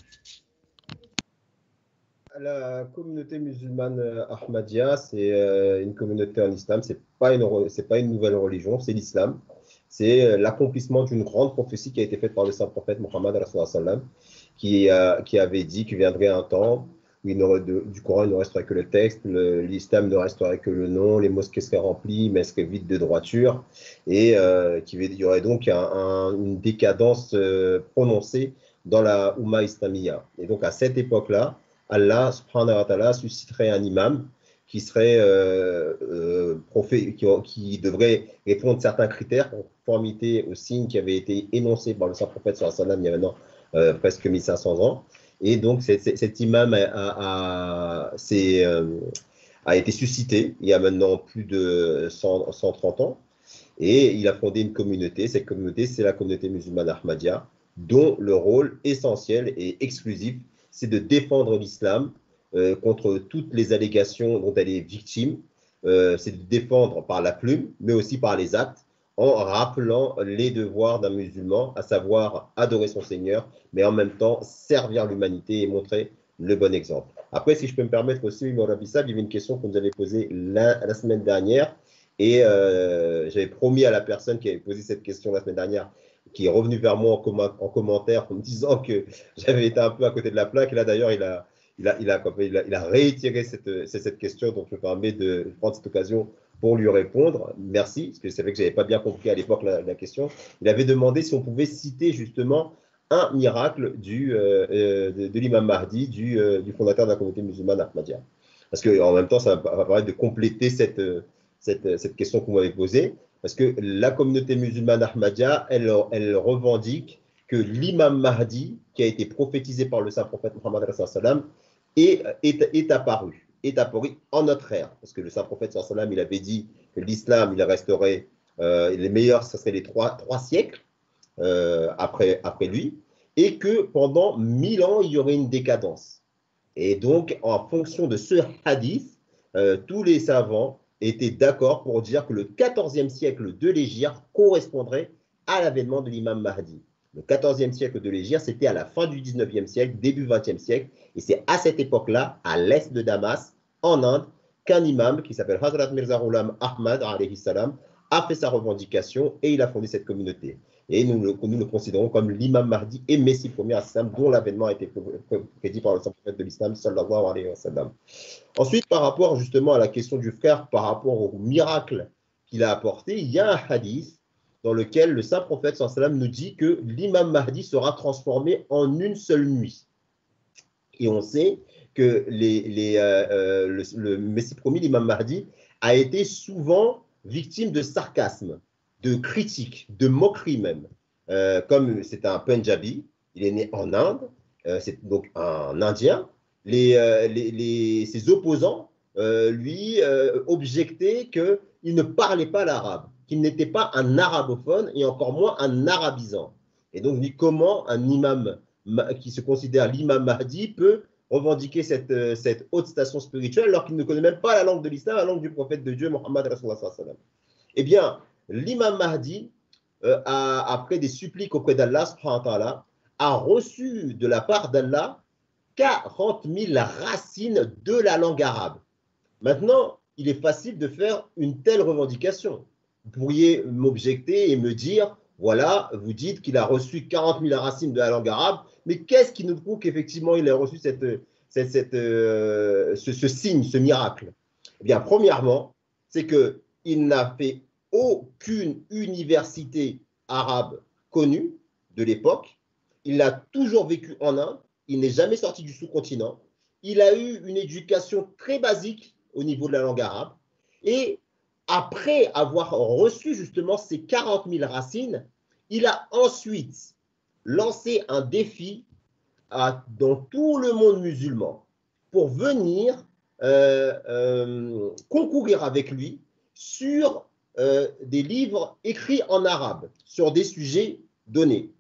La communauté musulmane Ahmadiyya, c'est une communauté en islam. C'est pas une nouvelle religion, c'est l'islam. C'est l'accomplissement d'une grande prophétie qui a été faite par le saint prophète Mohammed qui avait dit qu'il viendrait un temps où du Coran il ne resterait que le texte, l'islam ne resterait que le nom, les mosquées seraient remplies, mais seraient vides de droiture, et qu'il y aurait donc une décadence prononcée dans la Ummah islamiyya. Et donc à cette époque-là, Allah subhanahu wa ta'ala susciterait un imam qui serait qui devrait répondre à certains critères en conformité aux signes qui avaient été énoncés par le saint prophète sallallahu alayhi wa sallam il y a maintenant presque 1500 ans. Et donc cet imam a été suscité il y a maintenant plus de 130 ans et il a fondé une communauté. Cette communauté, c'est la communauté musulmane Ahmadiyya, dont le rôle essentiel et exclusif, c'est de défendre l'islam contre toutes les allégations dont elle est victime. C'est de défendre par la plume, mais aussi par les actes, en rappelant les devoirs d'un musulman, à savoir adorer son Seigneur, mais en même temps servir l'humanité et montrer le bon exemple. Après, si je peux me permettre aussi, Mourabi Sab, il y avait une question qu'on nous avait posée la semaine dernière, et j'avais promis à la personne qui avait posé cette question la semaine dernière, qui est revenu vers moi en commentaire en me disant que j'avais été un peu à côté de la plaque. Et là, d'ailleurs, il a réitéré cette question. Donc, je me permets de prendre cette occasion pour lui répondre. Merci, parce que c'est vrai que je n'avais pas bien compris à l'époque la question. Il avait demandé si on pouvait citer justement un miracle de l'imam Mahdi, du fondateur de la communauté musulmane Ahmadiyya. Parce qu'en même temps, ça va permettre de compléter cette question que vous m'avez posée. Parce que la communauté musulmane Ahmadiyya, elle revendique que l'imam Mahdi, qui a été prophétisé par le saint prophète Muhammad est apparu en notre ère. Parce que le saint prophète il avait dit que l'islam, il resterait, les meilleurs, ce seraient les trois siècles après lui, et que pendant 1000 ans, il y aurait une décadence. Et donc, en fonction de ce hadith, tous les savants étaient d'accord pour dire que le 14e siècle de l'Hégire correspondrait à l'avènement de l'imam Mahdi. Le 14e siècle de l'Hégire, c'était à la fin du 19e siècle, début 20e siècle, et c'est à cette époque-là, à l'est de Damas, en Inde, qu'un imam qui s'appelle Hazrat Mirza Ghulam Ahmad, alayhi salam, a fait sa revendication et il a fondé cette communauté. Et nous le considérons comme l'imam Mahdi et Messie premier Islam, dont l'avènement a été prédit par le saint prophète de l'islam, sallallahu alayhi wa sallam. Ensuite, par rapport justement à la question du frère, par rapport au miracle qu'il a apporté, il y a un hadith dans lequel le saint prophète sallallahu alayhi wa sallam nous dit que l'imam Mahdi sera transformé en une seule nuit. Et on sait que le Messie promis, l'imam Mahdi, a été souvent victime de sarcasme, de critiques, de moqueries même. Comme c'est un Punjabi, il est né en Inde, c'est donc un Indien. Ses opposants lui objectaient qu'il ne parlait pas l'arabe, qu'il n'était pas un arabophone et encore moins un arabisant. Et donc, comment un imam qui se considère l'imam Mahdi peut revendiquer cette haute station spirituelle alors qu'il ne connaît même pas la langue de l'islam, la langue du prophète de Dieu, Mohammed Rasulullah sallallahu alayhi wa sallam. Eh bien, l'imam Mahdi, après des suppliques auprès d'Allah, a reçu de la part d'Allah 40 000 racines de la langue arabe. Maintenant, il est facile de faire une telle revendication. Vous pourriez m'objecter et me dire, voilà, vous dites qu'il a reçu 40 000 racines de la langue arabe, mais qu'est-ce qui nous prouve qu'effectivement il a reçu ce signe, ce miracle? Eh bien, premièrement, c'est qu'il n'a fait aucune université arabe connue de l'époque. Il a toujours vécu en Inde. Il n'est jamais sorti du sous-continent. Il a eu une éducation très basique au niveau de la langue arabe. Et après avoir reçu justement ces 40 000 racines, il a ensuite lancé un défi dans tout le monde musulman pour venir concourir avec lui sur des livres écrits en arabe, sur des sujets donnés.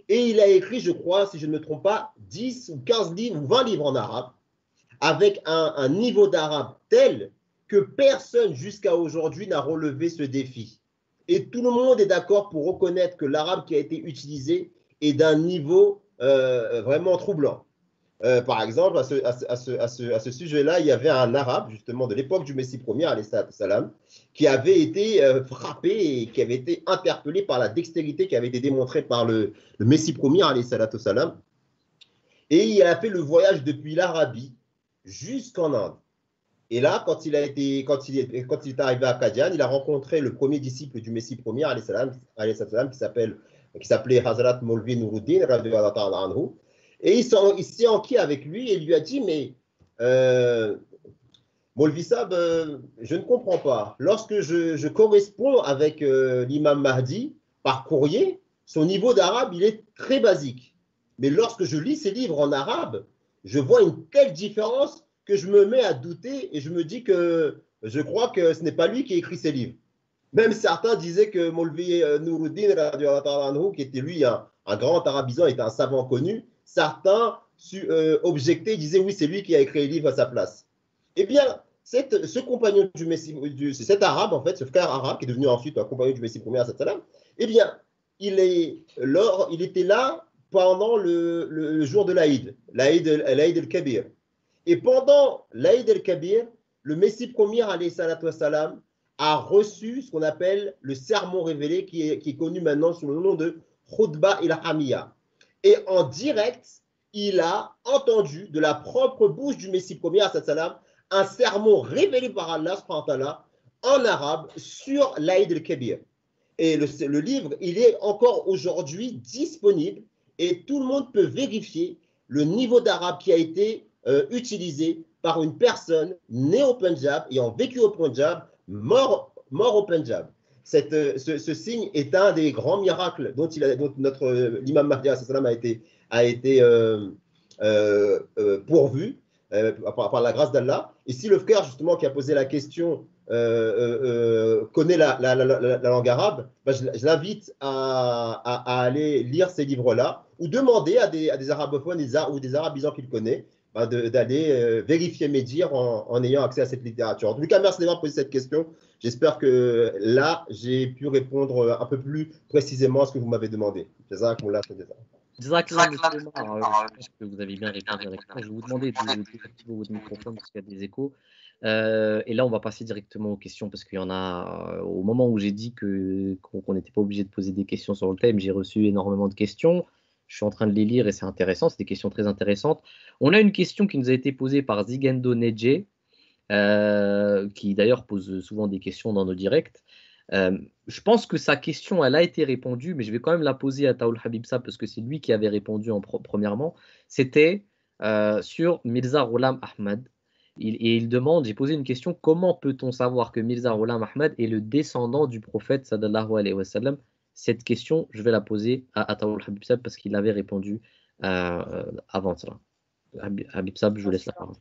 Et il a écrit, je crois, si je ne me trompe pas, 10 ou 15 livres ou 20 livres en arabe, avec un niveau d'arabe tel que personne jusqu'à aujourd'hui n'a relevé ce défi. Et tout le monde est d'accord pour reconnaître que l'arabe qui a été utilisé est d'un niveau vraiment troublant. Par exemple, à ce sujet-là, il y avait un arabe, justement, de l'époque du Messie premier, alayhi salam, qui avait été frappé et qui avait été interpellé par la dextérité qui avait été démontrée par le Messie premier, alayhi salam. Et il a fait le voyage depuis l'Arabie jusqu'en Inde. Et là, quand il est arrivé à Qadian, il a rencontré le premier disciple du Messie premier, alayhi salam, qui s'appelait Hazrat Maulvi Nuruddin, radiyallahu ta'ala anhu. Et il s'est enquis avec lui et il lui a dit, mais Maulvi Sahab, je ne comprends pas. Lorsque je corresponds avec l'imam Mahdi par courrier, son niveau d'arabe, il est très basique. Mais lorsque je lis ses livres en arabe, je vois une telle différence que je me mets à douter et je me dis que je crois que ce n'est pas lui qui a écrit ses livres. Même certains disaient que Maulvi Nuruddin, qui était lui un grand arabisant, était un savant connu. Certains objectaient, disaient oui, c'est lui qui a écrit les livres à sa place. Eh bien, ce compagnon du Messie, cet arabe, en fait, ce frère arabe qui est devenu ensuite un compagnon du Messie premier, eh bien, il était là pendant le jour de l'Aïd el-Kabir. Et pendant l'Aïd el-Kabir, le Messie premier, alayhi salatu wassalam, a reçu ce qu'on appelle le sermon révélé, qui est connu maintenant sous le nom de Khutba il-Hamiyya. Et en direct, il a entendu de la propre bouche du Messie premier, un sermon révélé par Allah, en arabe sur l'Aïd el-Kabir. Et le livre, il est encore aujourd'hui disponible et tout le monde peut vérifier le niveau d'arabe qui a été utilisé par une personne née au Punjab, ayant vécu au Punjab, mort au Punjab. Ce signe est un des grands miracles dont l'imam Mahdi a été pourvu par la grâce d'Allah. Et si le frère justement qui a posé la question connaît la langue arabe, je l'invite à aller lire ces livres-là ou demander à des arabophones ou des arabisants qu'il connaît d'aller vérifier mes dires en ayant accès à cette littérature. En tout cas, merci d'avoir posé cette question. J'espère que là, j'ai pu répondre un peu plus précisément à ce que vous m'avez demandé. Jazakumullah khairan. Jazakallah, monsieur Omar. Je pense que vous avez bien répondu à la question. Je vais vous demander d'activer votre microphone parce qu'il y a des échos. Et là, on va passer directement aux questions parce qu'il y en a. Au moment où j'ai dit qu'on n'était pas obligé de poser des questions sur le thème, j'ai reçu énormément de questions. Je suis en train de les lire et c'est intéressant. C'est des questions très intéressantes. On a une question qui nous a été posée par Zigendo Neje, qui d'ailleurs pose souvent des questions dans nos directs. Je pense que sa question, elle a été répondue, mais je vais quand même la poser à Taoul Habib Sab parce que c'est lui qui avait répondu premièrement. C'était sur Mirza Ghulam Ahmad. Et il demande, j'ai posé une question, comment peut-on savoir que Mirza Ghulam Ahmad est le descendant du prophète sallallahu alayhi wa sallam? Cette question, je vais la poser à Taoul Habib Sab parce qu'il avait répondu avant cela. Habib Sab, je vous laisse la parole.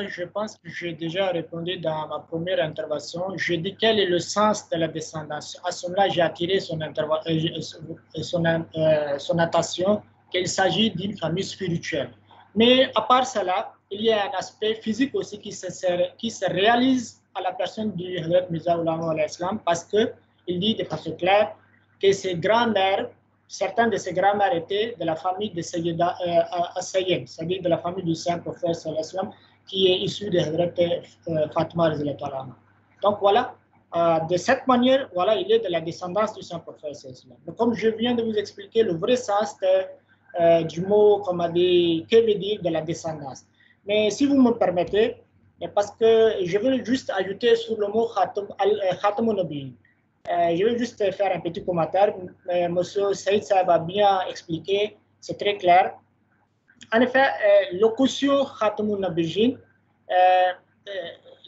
Je pense que j'ai déjà répondu dans ma première intervention. Je dis quel est le sens de la descendance. À ce moment-là, j'ai attiré son attention qu'il s'agit d'une famille spirituelle. Mais à part cela, il y a un aspect physique aussi qui se réalise à la personne du Hazrat Mirza Ghulam al-Islam parce qu'il dit de façon claire que ses grands-mères, certains de ses grands-mères étaient de la famille de Sayyida Sayyid, c'est-à-dire de la famille du Saint-Prophète sallam, qui est issu de Hazrat Fatima. Donc voilà, de cette manière, voilà, il est de la descendance du Saint-Prophète sallam. Donc, comme je viens de vous expliquer, le vrai sens du mot, comme a dit, que veut dire de la descendance. Mais si vous me permettez, parce que je veux juste ajouter sur le mot Khatamun Nabi. Je vais juste faire un petit commentaire. Monsieur Saïd Saab a bien expliqué, c'est très clair. En effet, locution Khatamun Nabiyyin,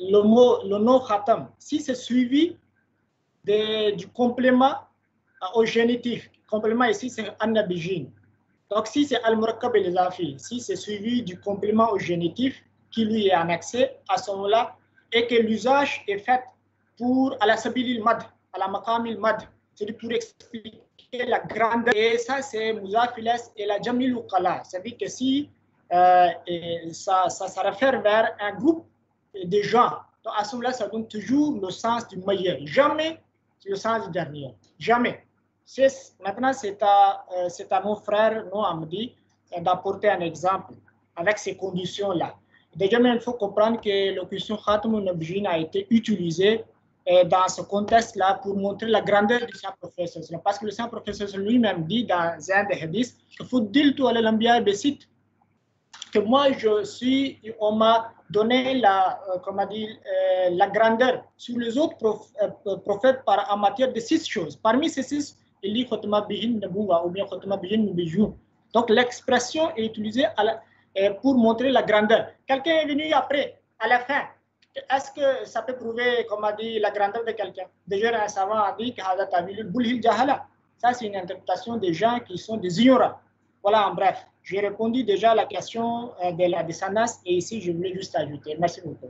le nom Khatam, si c'est suivi du complément au génitif, complément ici c'est An-Nabiyyin. Donc si c'est Al-Murakkab al-Izafi, si c'est suivi du complément au génitif qui lui est annexé à ce moment-là et que l'usage est fait pour à la Sabilil Mad, à la Maqamil Mad, c'est pour expliquer la grandeur. Et ça, c'est Muzafiles et la Jamil Qala. C'est-à-dire que si ça réfère vers un groupe de gens, donc à ce moment-là, ça donne toujours le sens du meilleur. Jamais le sens du dernier. Jamais. Maintenant, c'est à mon frère, non Amdi, d'apporter un exemple avec ces conditions-là. Déjà, il faut comprendre que l'occupation Khatamun Nabiyyin a été utilisée dans ce contexte-là pour montrer la grandeur du Saint-Prophète. Parce que le Saint-Prophète lui-même dit dans un des hadiths qu'il faut dire tout à l'Anbiya Bessit que moi, on m'a donné la grandeur sur les autres prophètes en matière de 6 choses. Parmi ces 6, il dit Khatma Bihin Nabouwa ou bien Khatma Bihin Nubijou. Donc l'expression est utilisée pour montrer la grandeur. Quelqu'un est venu après, à la fin. Est-ce que ça peut prouver, comme a dit, la grandeur de quelqu'un? Déjà, un savant a dit que ça, c'est une interprétation des gens qui sont des ignorants. Voilà, en bref. J'ai répondu déjà à la question de la descendance et ici, je voulais juste ajouter. Merci beaucoup.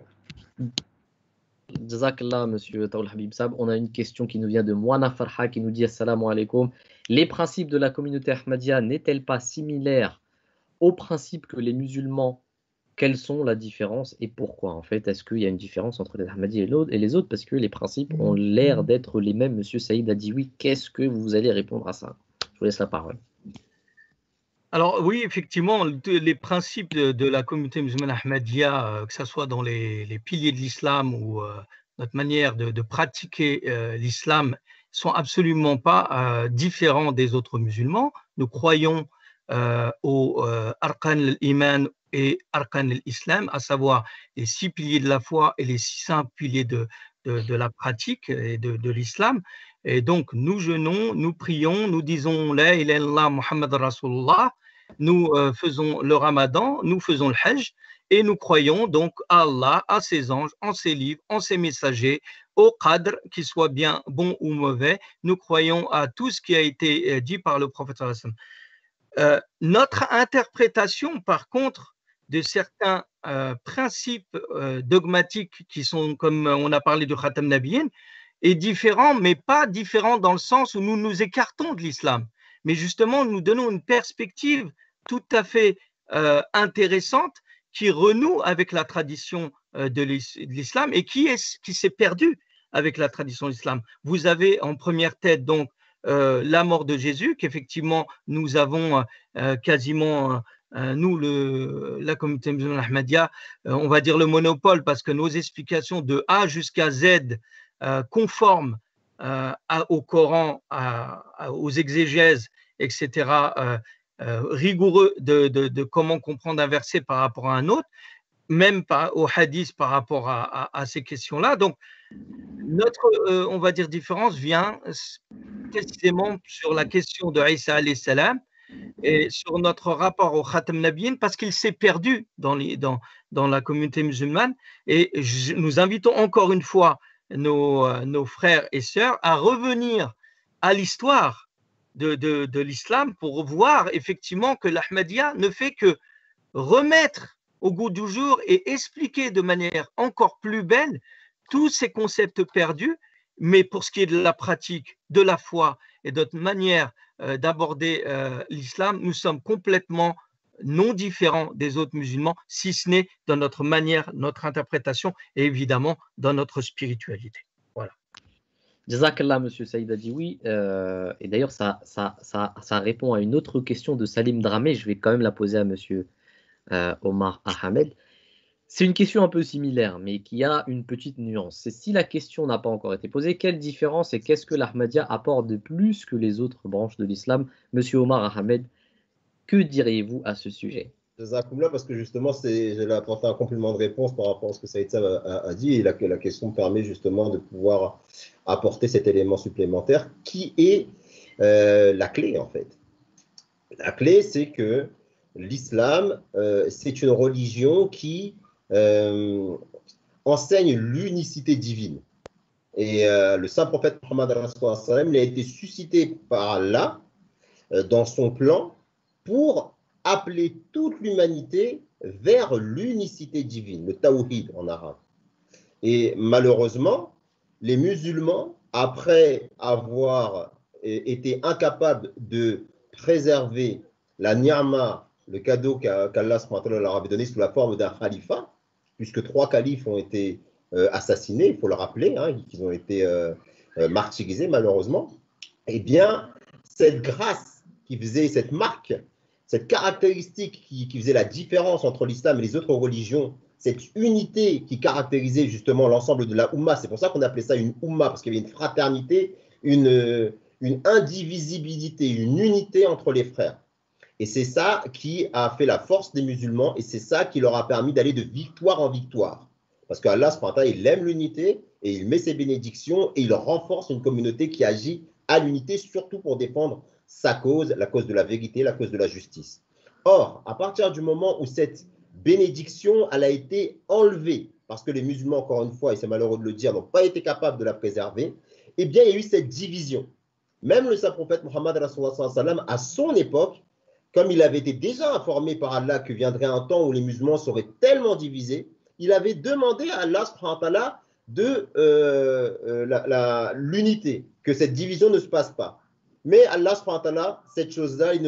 Jazakallah, monsieur Taoul Habib Sab. On a une question qui nous vient de Moana Farha qui nous dit Assalamu alaikum. Les principes de la communauté Ahmadiyya n'est-elle pas similaire aux principes que les musulmans? Quelles sont la différence et pourquoi? En fait, est-ce qu'il y a une différence entre les Ahmadis et les autres? Parce que les principes ont l'air d'être les mêmes. Monsieur Saïd a dit oui. Qu'est-ce que vous allez répondre à ça? Je vous laisse la parole. Alors oui, effectivement, les principes de la communauté musulmane Ahmadiyya, que ce soit dans les piliers de l'islam ou notre manière de pratiquer l'islam, sont absolument pas différents des autres musulmans. Nous croyons au Arkan al-Iman et Arkan al-Islam, à savoir les 6 piliers de la foi et les 6 piliers de de la pratique et de l'islam. Et donc, nous jeûnons, nous prions, nous disons La ilaha illallah Muhammad Rasulullah, nous faisons le ramadan, nous faisons le hajj, et nous croyons donc à Allah, à ses anges, en ses livres, en ses messagers, au qadr, qu'il soit bien bon ou mauvais. Nous croyons à tout ce qui a été dit par le prophète. Notre interprétation, par contre, de certains principes dogmatiques qui sont, comme on a parlé de Khatam Nabiyyin, est différent, mais pas différent dans le sens où nous nous écartons de l'islam. Mais justement, nous donnons une perspective tout à fait intéressante qui renoue avec la tradition de l'islam et qui s'est perdue avec la tradition de l'islam. Vous avez en première tête donc la mort de Jésus, qu'effectivement nous avons quasiment, nous, la communauté musulmane Ahmadiyya, on va dire le monopole parce que nos explications de A jusqu'à Z conformes au Coran, aux exégèses, etc., rigoureux de comment comprendre un verset par rapport à un autre, même au hadith par rapport à ces questions-là. Donc, notre, on va dire, différence vient précisément sur la question de Isa alayhi salam et sur notre rapport au Khatam Nabiyyin parce qu'il s'est perdu dans la communauté musulmane. Et nous invitons encore une fois nos frères et sœurs à revenir à l'histoire de l'islam pour voir effectivement que l'Ahmadiyya ne fait que remettre au goût du jour et expliquer de manière encore plus belle tous ces concepts perdus, mais pour ce qui est de la pratique, de la foi et de notre manière d'aborder l'islam, nous sommes complètement non différents des autres musulmans, si ce n'est dans notre manière, notre interprétation et évidemment dans notre spiritualité. Voilà. Jazakallah, monsieur Saïd Adioui. Et d'ailleurs, ça répond à une autre question de Salim Dramé. Je vais quand même la poser à monsieur Omar Ahmed. C'est une question un peu similaire, mais qui a une petite nuance. C'est si la question n'a pas encore été posée, quelle différence et qu'est-ce que l'Ahmadiyya apporte de plus que les autres branches de l'islam? Monsieur Omar Ahmed, que diriez-vous à ce sujet? Jazakoumla, parce que justement, j'allais apporter un complément de réponse par rapport à ce que Saïd Sam a dit, et la question me permet justement de pouvoir apporter cet élément supplémentaire qui est la clé en fait. La clé, c'est que l'islam, c'est une religion qui enseigne l'unicité divine. Et le saint prophète Muhammad a été suscité par Allah dans son plan pour appeler toute l'humanité vers l'unicité divine, le tawhid en arabe. Et malheureusement, les musulmans, après avoir été incapables de préserver la ni'ma, le cadeau qu'Allah leur avait donné sous la forme d'un khalifa, puisque 3 califes ont été assassinés, il faut le rappeler, hein, qu'ils ont été martyrisés malheureusement, eh bien, cette grâce qui faisait cette marque, cette caractéristique qui faisait la différence entre l'islam et les autres religions, cette unité qui caractérisait justement l'ensemble de la Oumma, c'est pour ça qu'on appelait ça une Oumma, parce qu'il y avait une fraternité, une indivisibilité, une unité entre les frères. Et c'est ça qui a fait la force des musulmans et c'est ça qui leur a permis d'aller de victoire en victoire. Parce qu'Allah, il aime l'unité et il met ses bénédictions et il renforce une communauté qui agit à l'unité, surtout pour défendre sa cause, la cause de la vérité, la cause de la justice. Or, à partir du moment où cette bénédiction elle a été enlevée, parce que les musulmans, encore une fois, et c'est malheureux de le dire, n'ont pas été capables de la préserver, eh bien, il y a eu cette division. Même le saint prophète Muhammad, à son époque, comme il avait été déjà informé par Allah que viendrait un temps où les musulmans seraient tellement divisés, il avait demandé à Allah de l'unité, que cette division ne se passe pas. Mais Allah, cette chose-là, il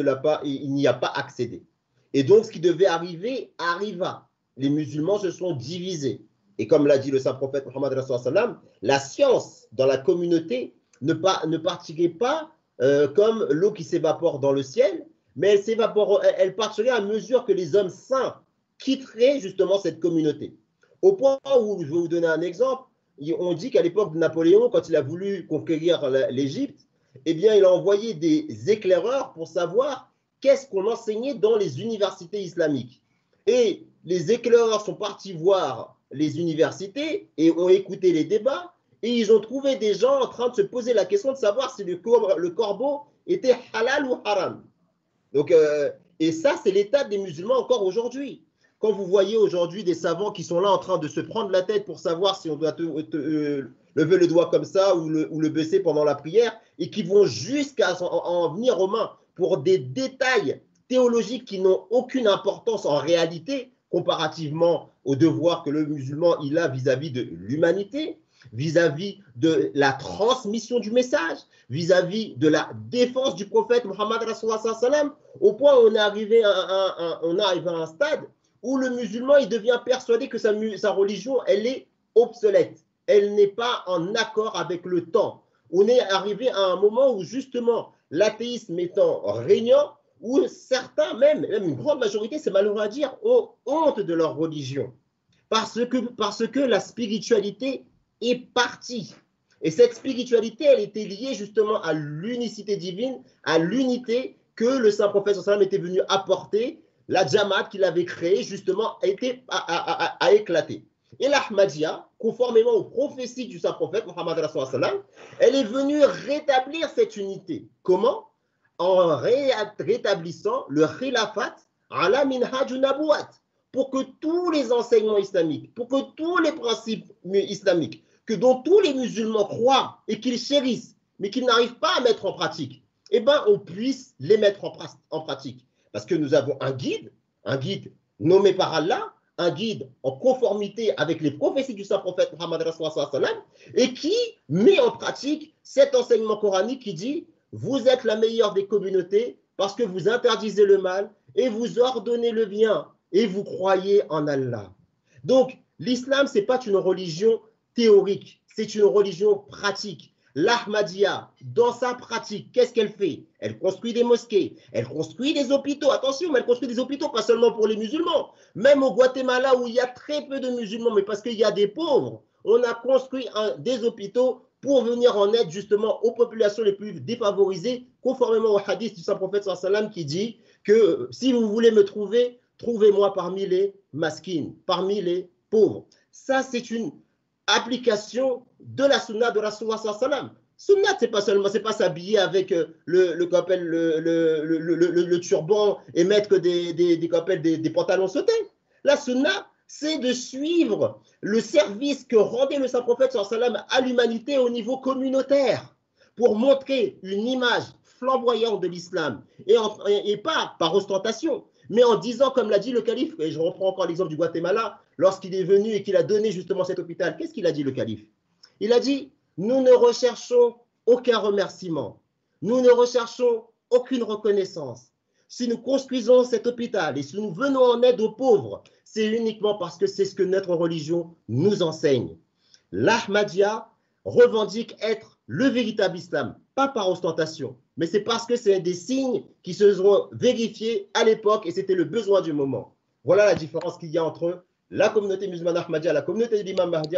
n'y a pas accédé. Et donc, ce qui devait arriver, arriva. Les musulmans se sont divisés. Et comme l'a dit le saint prophète Muhammad, la science dans la communauté ne partirait pas comme l'eau qui s'évapore dans le ciel, mais elle partirait à mesure que les hommes saints quitteraient justement cette communauté. Au point où, je vais vous donner un exemple, on dit qu'à l'époque de Napoléon, quand il a voulu conquérir l'Égypte, eh bien, il a envoyé des éclaireurs pour savoir qu'est-ce qu'on enseignait dans les universités islamiques. Et les éclaireurs sont partis voir les universités et ont écouté les débats et ils ont trouvé des gens en train de se poser la question de savoir si le corbeau était halal ou haram. Donc, et ça, c'est l'état des musulmans encore aujourd'hui. Quand vous voyez aujourd'hui des savants qui sont là en train de se prendre la tête pour savoir si on doit lever le doigt comme ça ou le baisser pendant la prière, et qui vont jusqu'à en venir aux mains pour des détails théologiques qui n'ont aucune importance en réalité, comparativement au devoir que le musulman il a vis-à-vis de l'humanité, vis-à-vis de la transmission du message, vis-à-vis de la défense du prophète Muhammad Rasulullah sallallahu alayhi wa sallam, au point où on est arrivé à un stade où le musulman il devient persuadé que sa religion elle est obsolète, elle n'est pas en accord avec le temps. On est arrivé à un moment où justement l'athéisme étant régnant, où certains, même une grande majorité, c'est malheureux à dire, ont honte de leur religion. Parce que la spiritualité est partie. Et cette spiritualité, elle était liée justement à l'unicité divine, à l'unité que le saint prophète sallam était venu apporter. La Jamaat qu'il avait créée, justement, a éclaté. Et l'Ahmadiyya, conformément aux prophéties du saint prophète Muhammad sallam, elle est venue rétablir cette unité. Comment? En rétablissant le khilafat ala minhaj nabuwat, pour que tous les enseignements islamiques, pour que tous les principes islamiques, dont tous les musulmans croient et qu'ils chérissent, mais qu'ils n'arrivent pas à mettre en pratique, eh bien, on puisse les mettre en pratique. Parce que nous avons un guide nommé par Allah, un guide en conformité avec les prophéties du saint prophète Muhammad sallam, et qui met en pratique cet enseignement coranique qui dit « Vous êtes la meilleure des communautés parce que vous interdisez le mal et vous ordonnez le bien et vous croyez en Allah. » Donc, l'islam, ce n'est pas une religion théorique, c'est une religion pratique. L'Ahmadiyya, dans sa pratique, qu'est-ce qu'elle fait? Elle construit des mosquées, elle construit des hôpitaux. Attention, mais elle construit des hôpitaux pas seulement pour les musulmans. Même au Guatemala, où il y a très peu de musulmans, mais parce qu'il y a des pauvres, on a construit des hôpitaux pour venir en aide justement aux populations les plus défavorisées, conformément au hadith du saint prophète sallallahu alayhi wa sallam qui dit que si vous voulez me trouver, trouvez-moi parmi les maskines, parmi les pauvres. Ça, c'est une application de la sunna de Rasulullah sallallahu alayhi wa sallam. Sunna, c'est pas seulement, c'est pas s'habiller avec le turban et mettre des pantalons sautés. La sunna, c'est de suivre le service que rendait le saint prophète sallallahu alayhi wa sallam à l'humanité au niveau communautaire pour montrer une image flamboyante de l'islam et pas par ostentation, mais en disant, comme l'a dit le calife, et je reprends encore l'exemple du Guatemala, lorsqu'il est venu et qu'il a donné justement cet hôpital, qu'est-ce qu'il a dit le calife? Il a dit, nous ne recherchons aucun remerciement, nous ne recherchons aucune reconnaissance. Si nous construisons cet hôpital et si nous venons en aide aux pauvres, c'est uniquement parce que c'est ce que notre religion nous enseigne. L'Ahmadiyya revendique être le véritable islam, pas par ostentation, mais c'est parce que c'est des signes qui se sont vérifiés à l'époque et c'était le besoin du moment. Voilà la différence qu'il y a entre la communauté musulmane Ahmadiyya, la communauté de l'imam Mahdi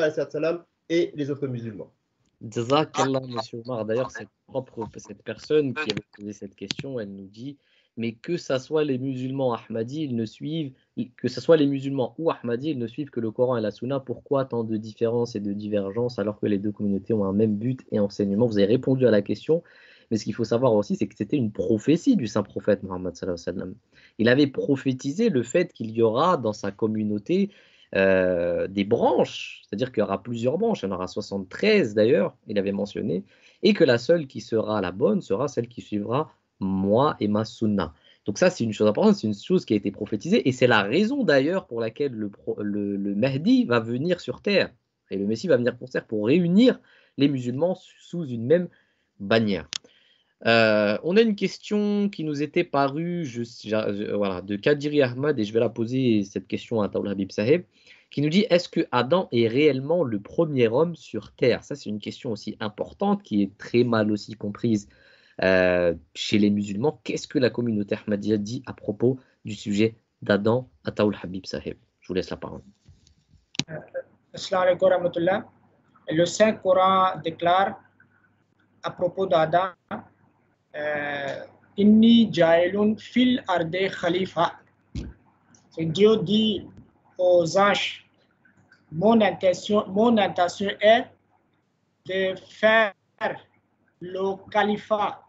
et les autres musulmans. Jazakallah, monsieur Omar. D'ailleurs, cette personne qui avait posé cette question, elle nous dit, mais que ce soit les musulmans Ahmadis, ils ne suivent, que ce soit les musulmans ou Ahmadis, ils ne suivent que le Coran et la Sunna. Pourquoi tant de différences et de divergences alors que les deux communautés ont un même but et enseignement? Vous avez répondu à la question, mais ce qu'il faut savoir aussi, c'est que c'était une prophétie du saint prophète Muhammad sallallahu alayhi wa sallam. Il avait prophétisé le fait qu'il y aura dans sa communauté des branches, c'est-à-dire qu'il y aura plusieurs branches, il y en aura 73 d'ailleurs, il avait mentionné, et que la seule qui sera la bonne sera celle qui suivra moi et ma sunna. Donc ça, c'est une chose importante, c'est une chose qui a été prophétisée, et c'est la raison d'ailleurs pour laquelle le Mahdi va venir sur terre, et le Messie va venir sur terre pour réunir les musulmans sous une même bannière. On a une question qui nous était parue voilà, de Kadiri Ahmad, et je vais la poser cette question à Taoul Habib Saheb, qui nous dit, est-ce que Adam est réellement le premier homme sur terre? Ça, c'est une question aussi importante qui est très mal aussi comprise chez les musulmans. Qu'est-ce que la communauté Ahmadiyya dit à propos du sujet d'Adam à Taoul Habib Saheb? Je vous laisse la parole. Assalamu alaikum wa rahmatullah. Le Saint-Coran déclare à propos d'Adam, Inni jailun fil arde khalifa. Dieu dit aux anges, mon intention est de faire le califat,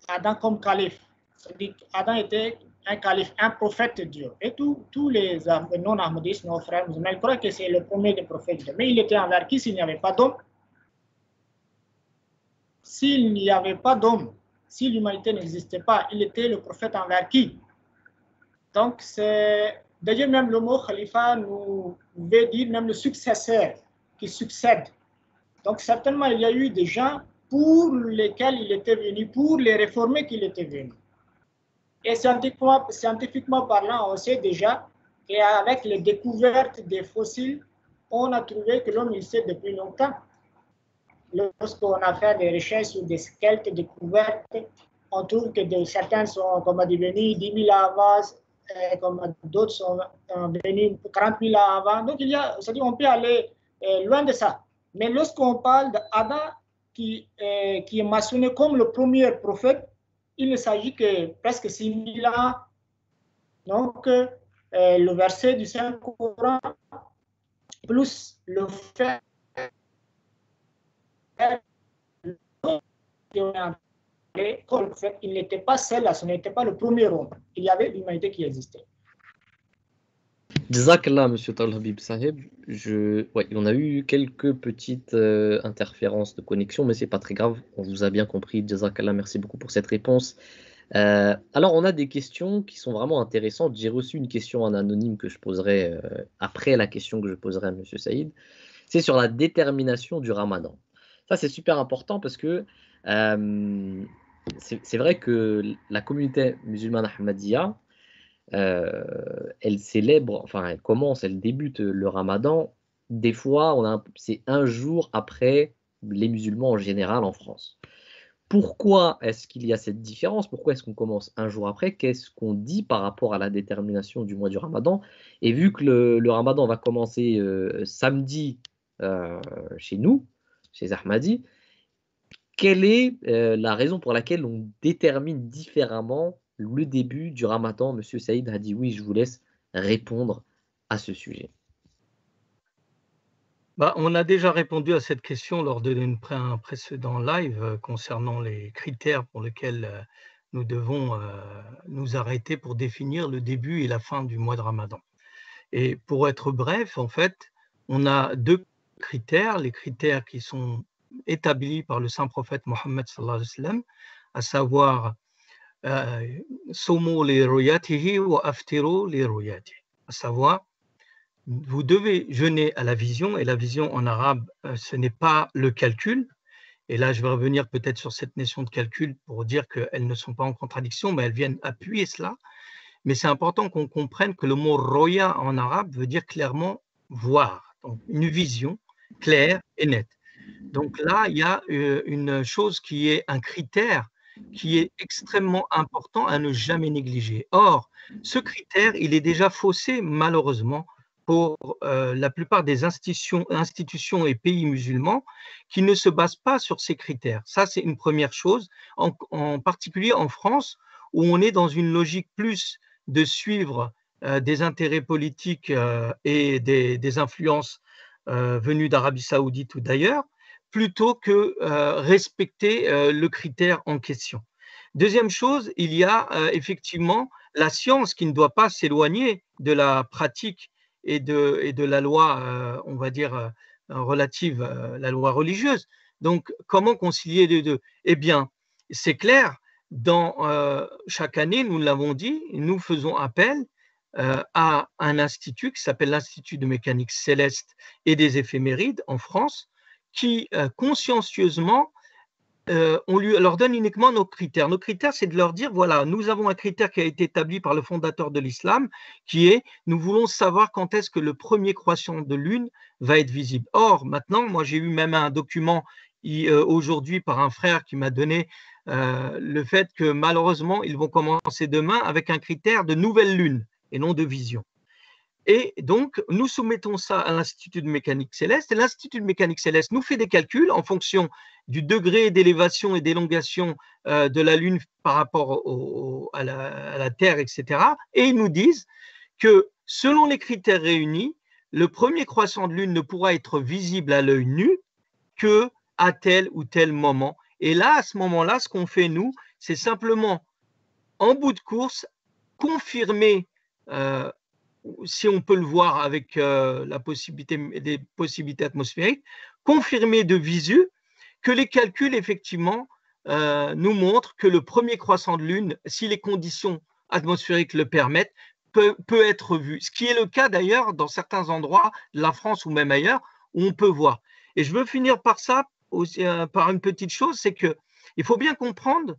Adam comme calife. Adam était un calife, un prophète de Dieu. Et tous les non-ahmadistes, nos frères musulmans, ils croient que c'est le premier des prophètes de Dieu. Mais il était envers qui s'il n'y avait pas d'homme? S'il n'y avait pas d'homme, si l'humanité n'existait pas, il était le prophète envers qui? Donc, c'est d'ailleurs même le mot khalifa nous veut dire même le successeur qui succède. Donc, certainement, il y a eu des gens pour lesquels il était venu, pour les réformer qu'il était venu. Et scientifiquement parlant, on sait déjà qu'avec les découvertes des fossiles, on a trouvé que l'homme existait depuis longtemps. Lorsqu'on a fait des recherches sur des squelettes découvertes, on trouve que certains sont devenus 10 000 ans avant, comme d'autres sont venus 30 000 ans avant. Donc, c'est-à-dire on peut aller loin de ça. Mais lorsqu'on parle d'Adam qui est mentionné comme le premier prophète, il ne s'agit que presque 6 000 ans. Donc, le verset du Saint-Coran, plus le fait il n'était pas seul là, ce n'était pas le premier homme. Il y avait l'humanité qui existait. Jazakallah, monsieur Tal Habib Saheb. Ouais, on a eu quelques petites interférences de connexion, mais c'est pas très grave. On vous a bien compris. Jazakallah, merci beaucoup pour cette réponse. Alors, on a des questions qui sont vraiment intéressantes. J'ai reçu une question en anonyme que je poserai après la question que je poserai à monsieur Saïd. C'est sur la détermination du ramadan. Ça, c'est super important parce que c'est vrai que la communauté musulmane ahmadiyya, elle célèbre, enfin, elle débute le ramadan. Des fois, c'est un jour après les musulmans en général en France. Pourquoi est-ce qu'il y a cette différence? Pourquoi est-ce qu'on commence un jour après? Qu'est-ce qu'on dit par rapport à la détermination du mois du ramadan? Et vu que le ramadan va commencer samedi chez nous, chez Ahmadi, quelle est la raison pour laquelle on détermine différemment le début du ramadan? Monsieur Saïd a dit oui, je vous laisse répondre à ce sujet. On a déjà répondu à cette question lors d'un précédent live concernant les critères pour lesquels nous devons nous arrêter pour définir le début et la fin du mois de Ramadan. Et pour être bref, en fait, on a deux critères, les critères qui sont établis par le saint prophète Mohammed sallallahu alayhi wa sallam, à savoir Somo li ruyatihi wa aftiru li ruyatihi, à savoir vous devez jeûner à la vision, et la vision en arabe, ce n'est pas le calcul. Et là, je vais revenir peut-être sur cette notion de calcul pour dire qu'elles ne sont pas en contradiction, mais elles viennent appuyer cela. Mais c'est important qu'on comprenne que le mot roya en arabe veut dire clairement voir, donc une vision claire et nette. Donc là, il y a une chose qui est un critère qui est extrêmement important à ne jamais négliger. Or, ce critère, il est déjà faussé malheureusement pour la plupart des institutions et pays musulmans qui ne se basent pas sur ces critères. Ça, c'est une première chose, en particulier en France, où on est dans une logique plus de suivre des intérêts politiques et des influences venues d'Arabie Saoudite ou d'ailleurs, plutôt que respecter le critère en question. Deuxième chose, il y a effectivement la science qui ne doit pas s'éloigner de la pratique et de la loi, on va dire, relative, la loi religieuse. Donc, comment concilier les deux? Eh bien, c'est clair, chaque année, nous l'avons dit, nous faisons appel à un institut qui s'appelle l'Institut de mécanique céleste et des éphémérides en France, qui consciencieusement on leur donne uniquement nos critères. Nos critères, c'est de leur dire, voilà, nous avons un critère qui a été établi par le fondateur de l'islam, qui est, nous voulons savoir quand est-ce que le premier croissant de lune va être visible. Or, maintenant, moi, j'ai eu même un document aujourd'hui par un frère qui m'a donné le fait que malheureusement, ils vont commencer demain avec un critère de nouvelle lune et non de vision. Et donc, nous soumettons ça à l'Institut de mécanique céleste, et l'Institut de mécanique céleste nous fait des calculs en fonction du degré d'élévation et d'élongation de la Lune par rapport à la Terre, etc. Et ils nous disent que selon les critères réunis, le premier croissant de Lune ne pourra être visible à l'œil nu que à tel ou tel moment. Et là, à ce moment-là, ce qu'on fait, nous, c'est simplement, en bout de course, confirmer, si on peut le voir avec la possibilité, des possibilités atmosphériques, confirmer de visu que les calculs, effectivement, nous montrent que le premier croissant de Lune, si les conditions atmosphériques le permettent, peut être vu. Ce qui est le cas d'ailleurs dans certains endroits de la France ou même ailleurs, où on peut voir. Et je veux finir par ça, aussi, par une petite chose, c'est qu'il faut bien comprendre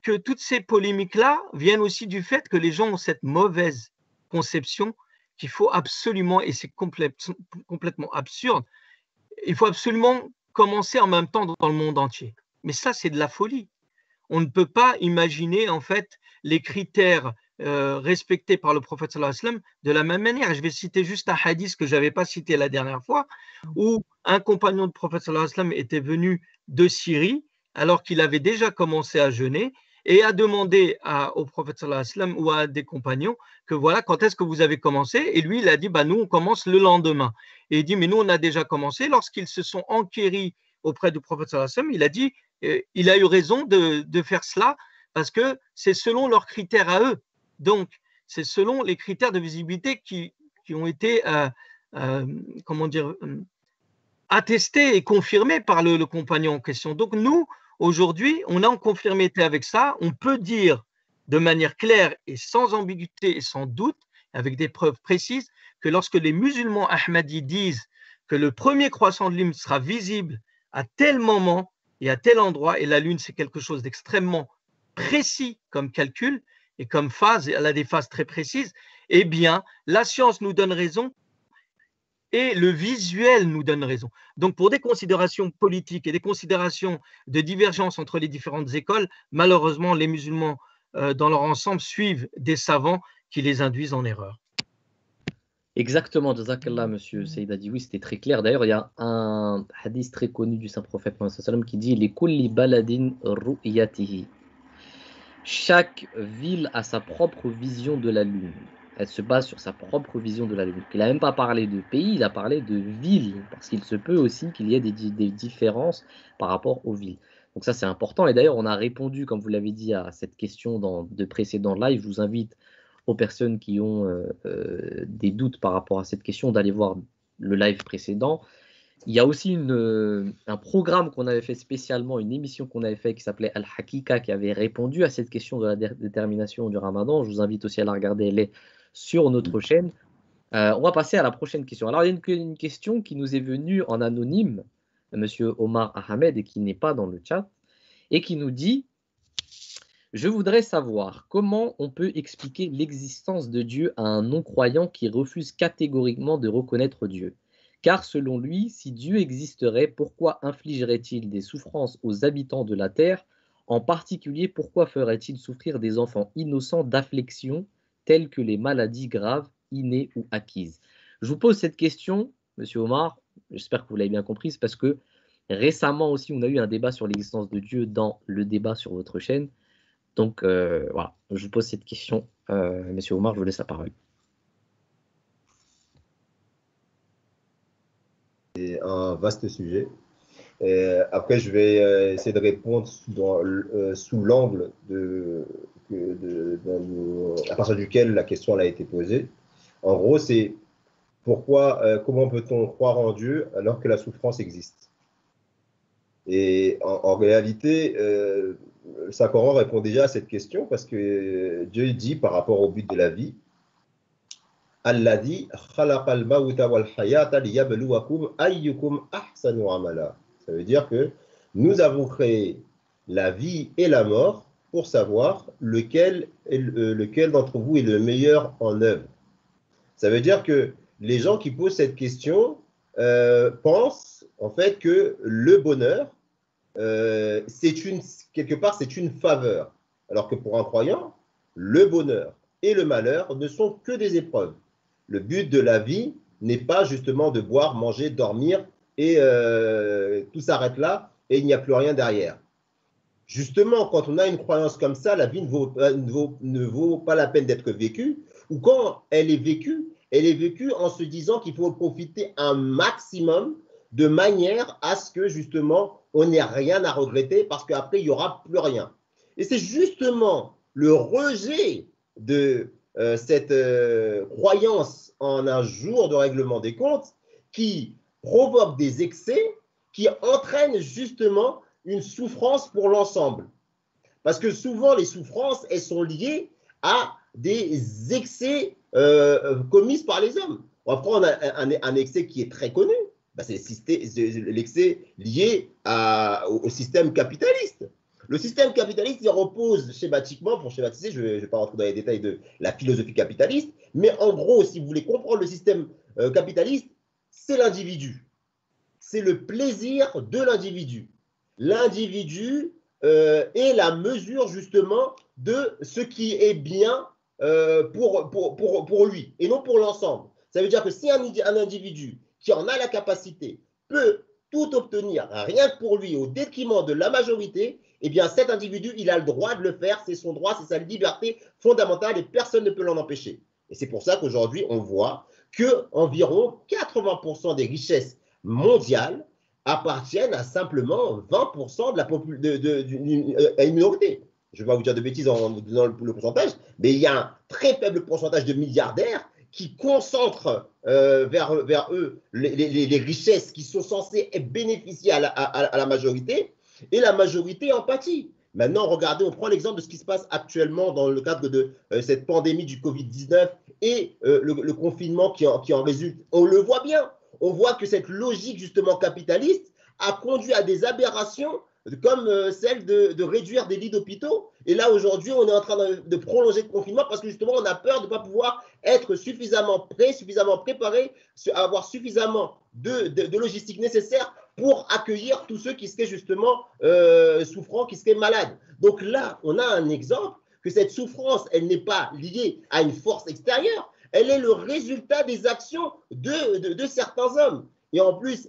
que toutes ces polémiques-là viennent aussi du fait que les gens ont cette mauvaise conception qu'il faut absolument, et c'est complètement absurde, il faut absolument commencer en même temps dans le monde entier. Mais ça, c'est de la folie. On ne peut pas imaginer en fait les critères respectés par le prophète sallallahu alayhi wa sallam de la même manière. Je vais citer juste un hadith que je n'avais pas cité la dernière fois, où un compagnon du prophète sallallahu alayhi wa sallam était venu de Syrie alors qu'il avait déjà commencé à jeûner et a demandé au prophète sallallahu alayhi wa sallam ou à des compagnons que voilà, quand est-ce que vous avez commencé? Et lui, il a dit, bah, nous, on commence le lendemain. Et il dit, mais nous, on a déjà commencé. Lorsqu'ils se sont enquéris auprès du prophète sallallahu alayhi wa sallam, il a dit, il a eu raison de faire cela parce que c'est selon leurs critères à eux. Donc, c'est selon les critères de visibilité qui ont été attestés et confirmés par le compagnon en question. Donc, nous, aujourd'hui, on est en conformité avec ça. On peut dire de manière claire et sans ambiguïté et sans doute, avec des preuves précises, que lorsque les musulmans ahmadis disent que le premier croissant de lune sera visible à tel moment et à tel endroit, et la lune, c'est quelque chose d'extrêmement précis comme calcul et comme phase, elle a des phases très précises, eh bien, la science nous donne raison et le visuel nous donne raison. Donc, pour des considérations politiques et des considérations de divergence entre les différentes écoles, malheureusement, les musulmans, dans leur ensemble, suivent des savants qui les induisent en erreur. Exactement, Jazakallah, monsieur Saïd a dit oui, c'était très clair. D'ailleurs, il y a un hadith très connu du Saint-Prophète qui dit « Li kulli baladin ru'yatihi » Chaque ville a sa propre vision de la Lune. Elle se base sur sa propre vision de la Lune. Il n'a même pas parlé de pays, il a parlé de ville, parce qu'il se peut aussi qu'il y ait des différences par rapport aux villes. Donc ça, c'est important. Et d'ailleurs, on a répondu, comme vous l'avez dit, à cette question dans de précédents lives. Je vous invite aux personnes qui ont des doutes par rapport à cette question d'aller voir le live précédent. Il y a aussi un programme qu'on avait fait spécialement, une émission qu'on avait fait qui s'appelait Al-Hakika, qui avait répondu à cette question de la détermination du Ramadan. Je vous invite aussi à la regarder, elle est sur notre chaîne. On va passer à la prochaine question. Alors, il y a une question qui nous est venue en anonyme, monsieur Omar Ahmed, et qui n'est pas dans le chat, et qui nous dit « Je voudrais savoir comment on peut expliquer l'existence de Dieu à un non-croyant qui refuse catégoriquement de reconnaître Dieu. Car selon lui, si Dieu existerait, pourquoi infligerait-il des souffrances aux habitants de la terre? En particulier, pourquoi ferait-il souffrir des enfants innocents d'afflictions telles que les maladies graves, innées ou acquises? » Je vous pose cette question, monsieur Omar, j'espère que vous l'avez bien comprise, parce que récemment aussi, on a eu un débat sur l'existence de Dieu dans le débat sur votre chaîne. Donc voilà, je vous pose cette question, monsieur Omar, je vous laisse la parole. C'est un vaste sujet. Après, je vais essayer de répondre sous l'angle à partir duquel la question a été posée. En gros, c'est comment peut-on croire en Dieu alors que la souffrance existe? Et en réalité, le Saint-Coran répond déjà à cette question parce que Dieu dit par rapport au but de la vie, Alladhi khalaqal mawta wal hayata liyabluwakum ayyukum ahsanu amala. Ça veut dire que nous avons créé la vie et la mort pour savoir lequel d'entre vous est le meilleur en œuvre. Ça veut dire que les gens qui posent cette question pensent en fait que le bonheur, quelque part, c'est une faveur. Alors que pour un croyant, le bonheur et le malheur ne sont que des épreuves. Le but de la vie n'est pas justement de boire, manger, dormir et tout s'arrête là et il n'y a plus rien derrière. Justement, quand on a une croyance comme ça, la vie ne vaut pas la peine d'être vécue, ou quand elle est vécue en se disant qu'il faut profiter un maximum de manière à ce que justement on n'a rien à regretter parce qu'après, il n'y aura plus rien. Et c'est justement le rejet de cette croyance en un jour de règlement des comptes qui provoque des excès, qui entraînent justement une souffrance pour l'ensemble. Parce que souvent, les souffrances, elles sont liées à des excès commis par les hommes. On va prendre un excès qui est très connu, ben, c'est l'excès lié au système capitaliste. Le système capitaliste, il repose schématiquement, pour schématiser, je ne vais pas rentrer dans les détails de la philosophie capitaliste, mais en gros, si vous voulez comprendre le système capitaliste, c'est l'individu. C'est le plaisir de l'individu. L'individu est la mesure justement de ce qui est bien pour lui et non pour l'ensemble. Ça veut dire que si un individu qui en a la capacité peut tout obtenir, rien que pour lui, au détriment de la majorité, eh bien cet individu, il a le droit de le faire, c'est son droit, c'est sa liberté fondamentale et personne ne peut l'en empêcher. Et c'est pour ça qu'aujourd'hui, on voit qu'environ 80% des richesses mondiales appartiennent à simplement 20% à une minorité. Je ne vais pas vous dire de bêtises dans le pourcentage, mais il y a un très faible pourcentage de milliardaires qui concentrent vers eux les richesses qui sont censées bénéficier à la majorité, et la majorité en pâtit. Maintenant, regardez, on prend l'exemple de ce qui se passe actuellement dans le cadre de cette pandémie du Covid-19 et le confinement qui en résulte. On le voit bien. On voit que cette logique justement capitaliste a conduit à des aberrations comme celle de réduire des lits d'hôpitaux. Et là, aujourd'hui, on est en train de prolonger le confinement parce que justement, on a peur de ne pas pouvoir être suffisamment prêt, suffisamment préparé, avoir suffisamment de logistique nécessaire pour accueillir tous ceux qui seraient justement souffrants, qui seraient malades. Donc là, on a un exemple que cette souffrance, elle n'est pas liée à une force extérieure, elle est le résultat des actions de certains hommes. Et en plus,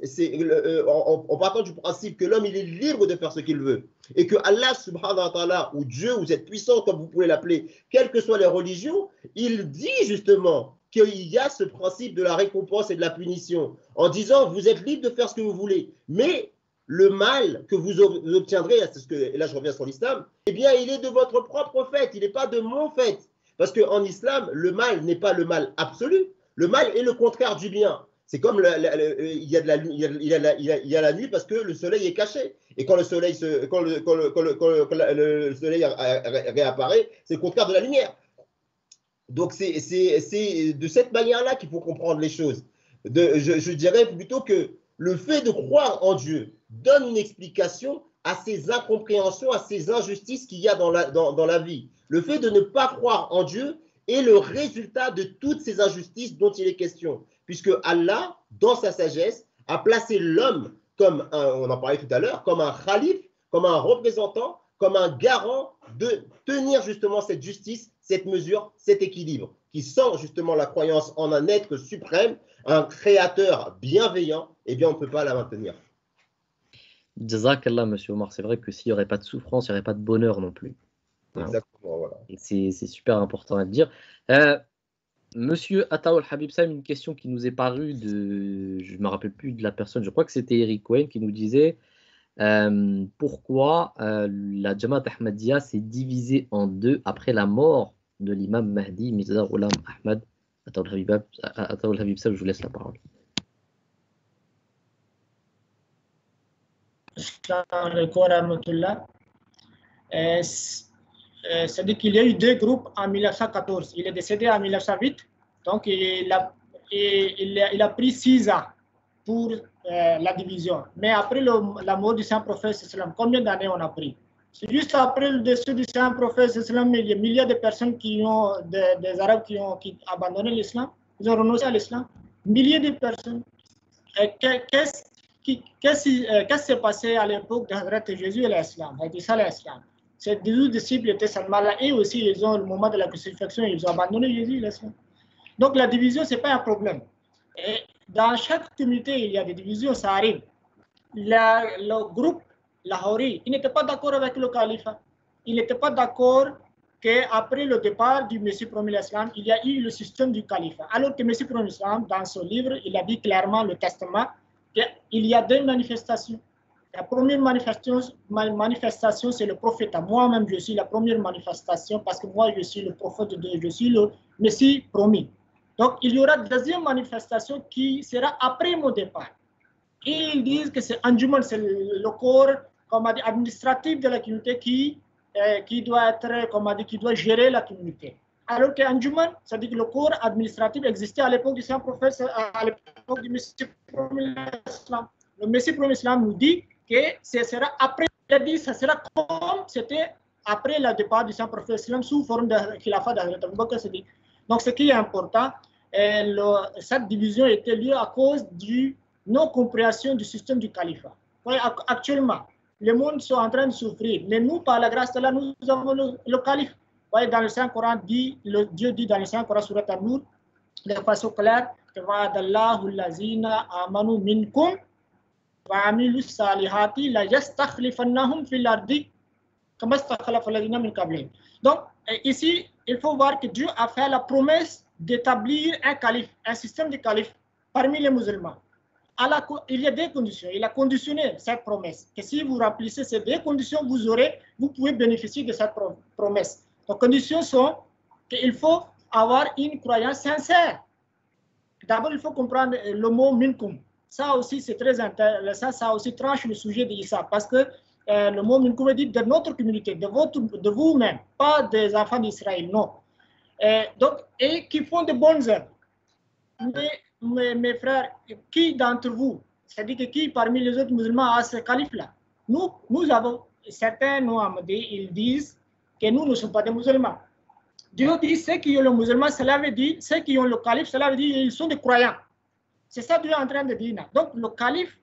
en partant du principe que l'homme, il est libre de faire ce qu'il veut, et que Allah subhanahu wa ta'ala, ou Dieu, ou cette puissance, comme vous pouvez l'appeler, quelles que soient les religions, il dit justement qu'il y a ce principe de la récompense et de la punition, en disant, vous êtes libre de faire ce que vous voulez, mais le mal que vous obtiendrez, et là je reviens sur l'islam, eh bien, il est de votre propre fait, il n'est pas de mon fait. Parce qu'en islam, le mal n'est pas le mal absolu, le mal est le contraire du bien. C'est comme il y a la nuit parce que le soleil est caché. Et quand le soleil, réapparaît, c'est le contraire de la lumière. Donc c'est de cette manière-là qu'il faut comprendre les choses. Je dirais plutôt que le fait de croire en Dieu donne une explication à ces incompréhensions, à ces injustices qu'il y a dans la vie. Le fait de ne pas croire en Dieu est le résultat de toutes ces injustices dont il est question. Puisque Allah, dans sa sagesse, a placé l'homme comme, on en parlait tout à l'heure, comme un khalif, comme un représentant, comme un garant de tenir justement cette justice, cette mesure, cet équilibre, qui sent justement la croyance en un être suprême, un créateur bienveillant, eh bien on ne peut pas la maintenir. Jazakallah, monsieur Omar. C'est vrai que s'il n'y aurait pas de souffrance, il n'y aurait pas de bonheur non plus. Exactement, voilà. C'est super important à le dire. Monsieur Ataoul Habib Sam, une question qui nous est parue je ne me rappelle plus de la personne, je crois que c'était Eric Cohen qui nous disait pourquoi la Jamaat Ahmadiyya s'est divisée en deux après la mort de l'imam Mahdi Mirza Ghulam Ahmad. Ataoul Habib Sam, je vous laisse la parole. C'est-à-dire qu'il y a eu deux groupes en 1914. Il est décédé en 1908, donc il a pris 6 ans pour la division. Mais après la mort du Saint-Prophète, combien d'années on a pris? C'est juste après le décès du Saint-Prophète, il y a milliers de personnes des Arabes qui ont abandonné l'islam, ils ont renoncé à l'islam. Milliers de personnes. Qu'est-ce qui s'est passé à l'époque de Hazrat Jésus et l'islam, l'islam? Ces 12 disciples étaient seulement là et aussi ils ont, au moment de la crucifixion, ils ont abandonné Jésus. Donc la division, ce n'est pas un problème. Et dans chaque communauté, il y a des divisions, ça arrive. Le groupe Lahori, il n'était pas d'accord avec le califat. Il n'était pas d'accord qu'après le départ du Messie premier l'Islam, il y a eu le système du califat. Alors que Messie premier l'Islam, dans son livre, il a dit clairement, le testament, qu'il y a 2 manifestations. La première manifestation, c'est le prophète. Moi-même, je suis la première manifestation parce que moi, je suis le prophète de Dieu, je suis le Messie promis. Donc, il y aura une deuxième manifestation qui sera après mon départ. Et ils disent que c'est Anjuman, c'est le corps administratif de la communauté qui doit être, qui doit gérer la communauté. Alors que Anjuman, c'est-à-dire que le corps administratif existait à l'époque du Saint-Prophète, à l'époque du Messie premier Islam. Le Messie premier Islam nous dit que ce sera après, il a dit que ce sera comme c'était après le départ du Saint-Prophète Islam sous forme de Khilafat d'Hazrat Abu Bakr Siddiq. Donc, ce qui est important, cette division était liée à cause du non-compréhension du système du califat. Actuellement, le monde est en train de souffrir, mais nous, par la grâce de Allah, nous avons le calife. Dans le Saint-Coran, Dieu dit dans le Saint-Coran, Surat An-Nur, de façon claire, que Wa'adallahu allazina amanu minkum wa amilu salihati la yastakhlifannahum fil ardi kama stakhlafa allazina min qablihim. Donc, ici, il faut voir que Dieu a fait la promesse d'établir un calife, un système de calife parmi les musulmans. Il y a des conditions. Il a conditionné cette promesse. Que si vous remplissez ces deux conditions, vous pouvez bénéficier de cette promesse. Les conditions sont qu'il faut avoir une croyance sincère. D'abord, il faut comprendre le mot minkum. Ça aussi, c'est très intéressant. Ça aussi tranche le sujet d'Issa. Parce que le mot minkum dit de notre communauté, de vous-même, pas des enfants d'Israël, non. Et qui font de bonnes œuvres. Mais mes frères, qui d'entre vous, c'est-à-dire que qui parmi les autres musulmans a ce calife-là? Nous avons, certains ils disent que nous ne sommes pas des musulmans. Dieu dit ceux qui ont le musulman, cela veut dire, ceux qui ont le calife, cela veut dire qu'ils sont des croyants. C'est ça que Dieu est en train de dire. Donc le calife,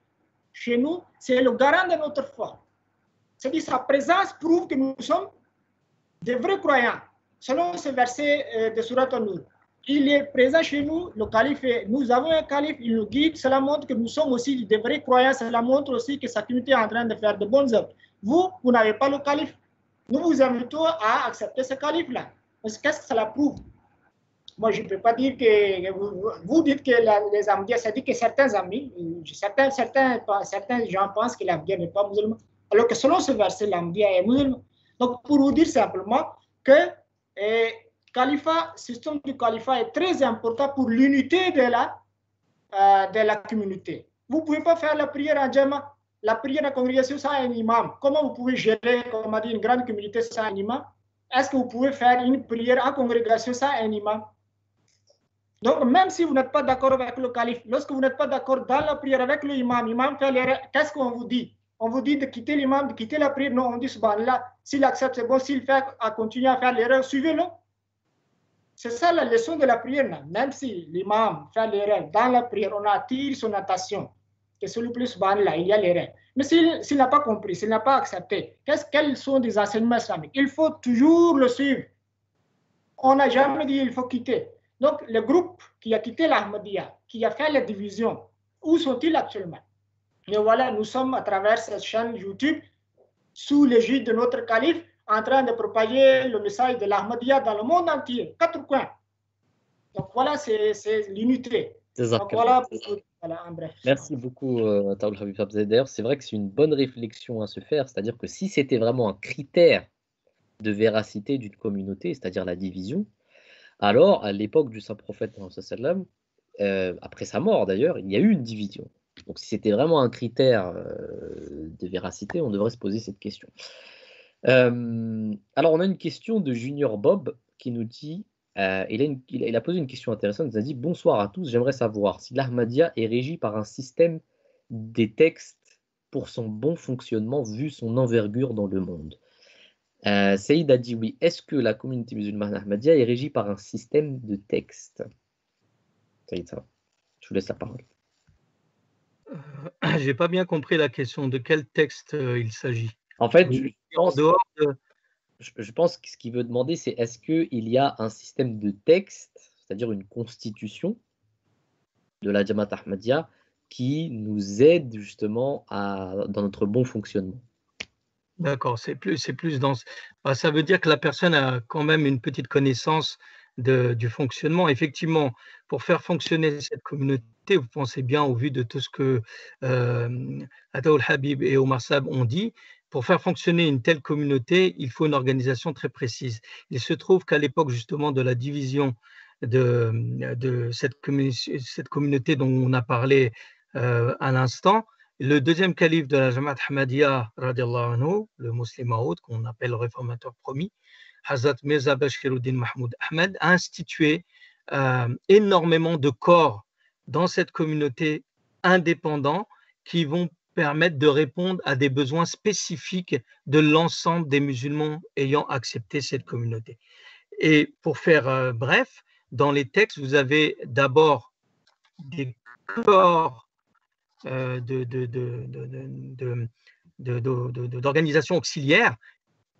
chez nous, c'est le garant de notre foi. C'est-à-dire sa présence prouve que nous sommes des vrais croyants. Selon ce verset de Surat An-Nur. Il est présent chez nous, le calife, nous avons un calife, il nous guide, cela montre que nous sommes aussi des vrais croyants, cela montre aussi que sa communauté est en train de faire de bonnes œuvres. Vous n'avez pas le calife. Nous vous invitons à accepter ce calife-là. Qu'est-ce que cela prouve? Moi, je ne peux pas dire que vous dites que les Ahmadiyya, c'est-à-dire que certains amis, certains gens pensent que l'Ahmadiyya n'est pas musulman, alors que selon ce verset, l'Ahmadiyya est musulman. Donc, pour vous dire simplement que système du califat est très important pour l'unité de la communauté. Vous ne pouvez pas faire la prière en jama, la prière en congrégation sans un imam. Comment vous pouvez gérer, comme on a dit, une grande communauté sans un imam? Est-ce que vous pouvez faire une prière en congrégation sans un imam? Donc, même si vous n'êtes pas d'accord avec le calife, lorsque vous n'êtes pas d'accord dans la prière avec l'imam fait l'erreur, qu'est-ce qu'on vous dit? On vous dit de quitter l'imam, de quitter la prière. Non, on dit subhanallah. S'il accepte, c'est bon. S'il fait à continuer à faire l'erreur, suivez-le. C'est ça la leçon de la prière. Là. Même si l'imam fait l'erreur dans la prière, on attire son attention. Que celui plus subhanallah, il y a l'erreur. Mais s'il n'a pas compris, s'il n'a pas accepté, quels sont les enseignements islamiques? Il faut toujours le suivre. On n'a jamais dit qu'il faut quitter. Donc, le groupe qui a quitté l'Ahmadiyya, qui a fait la division, où sont-ils actuellement? Et voilà, nous sommes à travers cette chaîne YouTube, sous l'égide de notre calife, en train de propager le message de l'Ahmadiyya dans le monde entier, 4 coins. Donc voilà, c'est l'unité. Donc voilà, en bref. Merci beaucoup, Taoul Habib Sabzeh. D'ailleurs, c'est vrai que c'est une bonne réflexion à se faire, c'est-à-dire que si c'était vraiment un critère de véracité d'une communauté, c'est-à-dire la division, alors à l'époque du Saint-Prophète, après sa mort d'ailleurs, il y a eu une division. Donc si c'était vraiment un critère de véracité, on devrait se poser cette question. Alors on a une question de Junior Bob qui nous dit, il a posé une question intéressante, il a dit: bonsoir à tous, j'aimerais savoir si l'Ahmadiyya est régie par un système des textes pour son bon fonctionnement vu son envergure dans le monde. Saïd a dit oui. Est-ce que la communauté musulmane Ahmadiyya est régie par un système de texte? Saïd, ça va. Je vous laisse la parole. Je n'ai pas bien compris la question. De quel texte il s'agit? En fait, je pense que ce qu'il veut demander, c'est est-ce qu'il y a un système de texte, c'est-à-dire une constitution de la Jamaat Ahmadiyya qui nous aide justement dans notre bon fonctionnement. D'accord, c'est plus dans. Ça veut dire que la personne a quand même une petite connaissance du fonctionnement. Effectivement, pour faire fonctionner cette communauté, vous pensez bien au vu de tout ce que Ataoul Habib et Omar Saab ont dit, pour faire fonctionner une telle communauté, il faut une organisation très précise. Il se trouve qu'à l'époque justement de la division de cette communauté dont on a parlé à l'instant, le deuxième calife de la Jamaat Ahmadiyya, radiallahu anhu, le musulman Maud, qu'on appelle le réformateur promis, Hazrat Mirza Bashiruddin Mahmoud Ahmed, a institué énormément de corps dans cette communauté indépendants qui vont permettre de répondre à des besoins spécifiques de l'ensemble des musulmans ayant accepté cette communauté. Et pour faire bref, dans les textes, vous avez d'abord des corps d'organisations auxiliaires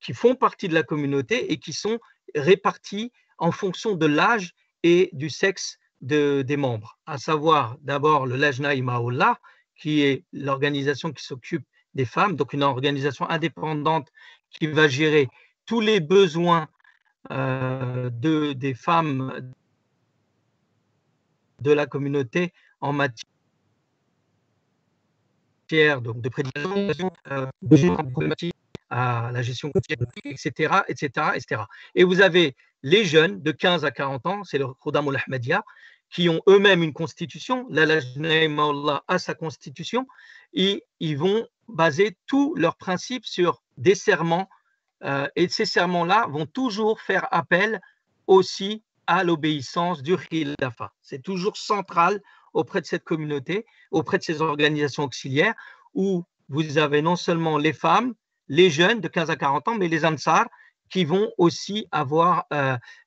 qui font partie de la communauté et qui sont répartis en fonction de l'âge et du sexe des membres, à savoir d'abord le Lajna Imaullah, qui est l'organisation qui s'occupe des femmes, donc une organisation indépendante qui va gérer tous les besoins des femmes de la communauté en matière donc de prédication, de gestion à la gestion quotidienne, etc., etc., etc. Et vous avez les jeunes de 15 à 40 ans, c'est le Khudam al-Ahmadiyya, qui ont eux-mêmes une constitution. La Lajna Imaullah a sa constitution et ils vont baser tous leurs principes sur des serments et ces serments-là vont toujours faire appel aussi à l'obéissance du Khilafa. C'est toujours central auprès de cette communauté, auprès de ces organisations auxiliaires où vous avez non seulement les femmes, les jeunes de 15 à 40 ans, mais les Ansar qui vont aussi avoir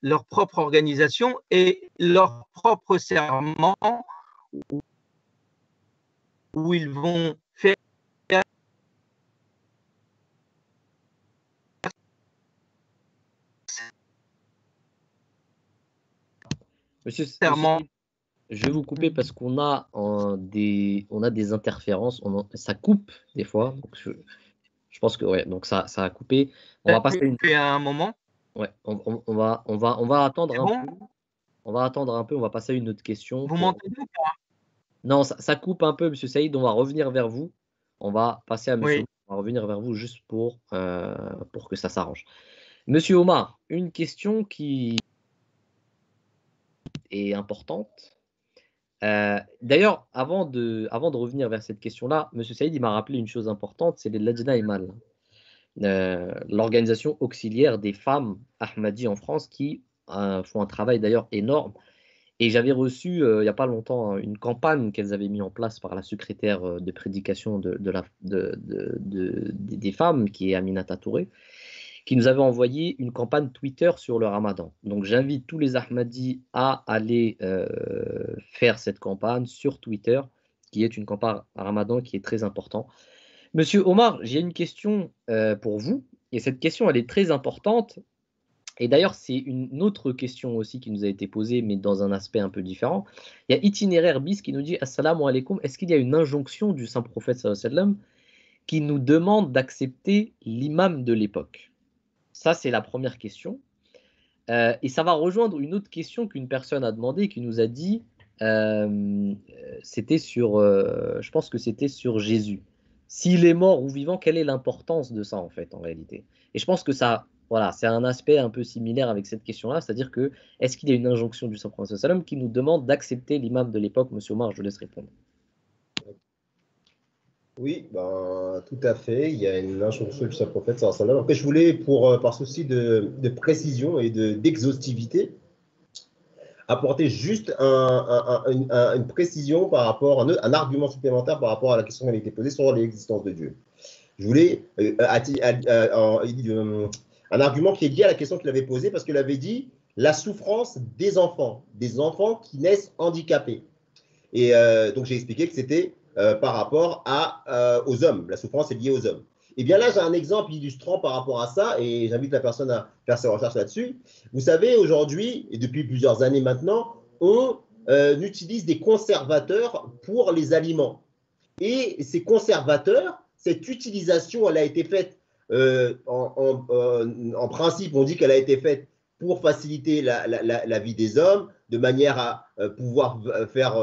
leur propre organisation et leur propre serment où ils vont faire Monsieur serment. Saïd, je vais vous couper parce qu'on a des interférences, ça coupe des fois. Donc je pense que ouais, donc ça a coupé. On va passer à un moment. Ouais, on va attendre un bon peu. On va attendre un peu. On va passer à une autre question. Vous m'entendez ou pas? Non, ça coupe un peu, Monsieur Saïd. On va revenir vers vous. On va passer à Monsieur. Oui. On va revenir vers vous juste pour que ça s'arrange. Monsieur Omar, une question qui est importante. D'ailleurs, avant de revenir vers cette question-là, Monsieur Saïd il m'a rappelé une chose importante, c'est les Lajna Imal, l'organisation auxiliaire des femmes Ahmadi en France qui font un travail d'ailleurs énorme. Et j'avais reçu il n'y a pas longtemps une campagne qu'elles avaient mis en place par la secrétaire de prédication des femmes, qui est Aminata Touré, qui nous avait envoyé une campagne Twitter sur le Ramadan. Donc j'invite tous les Ahmadis à aller faire cette campagne sur Twitter, qui est une campagne Ramadan qui est très importante. Monsieur Omar, j'ai une question pour vous, et cette question elle est très importante. Et d'ailleurs, c'est une autre question aussi qui nous a été posée, mais dans un aspect un peu différent. Il y a Itinéraire Bis qui nous dit Assalamu alaikum, est-ce qu'il y a une injonction du saint prophète sallallahu alayhi wa sallam qui nous demande d'accepter l'imam de l'époque? Ça, c'est la première question. Et ça va rejoindre une autre question qu'une personne a demandé, qui nous a dit c'était sur, je pense que c'était sur Jésus. S'il est mort ou vivant, quelle est l'importance de ça en fait, en réalité? Et je pense que ça. Voilà, c'est un aspect un peu similaire avec cette question-là, c'est-à-dire que est-ce qu'il y a une injonction du saint prophète sallam qui nous demande d'accepter l'imam de l'époque? Monsieur Omar, je vous laisse répondre. Oui, ben, tout à fait. Il y a une injonction du saint prophète sallam. Après, je voulais, par souci de précision et d'exhaustivité, apporter juste une précision par rapport, un argument supplémentaire par rapport à la question qui a été posée sur l'existence de Dieu. Je voulais un argument qui est lié à la question qu'il avait posée, parce qu'il avait dit la souffrance des enfants qui naissent handicapés. Et donc j'ai expliqué que c'était par rapport aux hommes. La souffrance est liée aux hommes. Et bien là, j'ai un exemple illustrant par rapport à ça, et j'invite la personne à faire ses recherches là-dessus. Vous savez, aujourd'hui, et depuis plusieurs années maintenant, on utilise des conservateurs pour les aliments. Et ces conservateurs, cette utilisation, elle a été faite en principe, on dit qu'elle a été faite pour faciliter la vie des hommes, de manière à pouvoir faire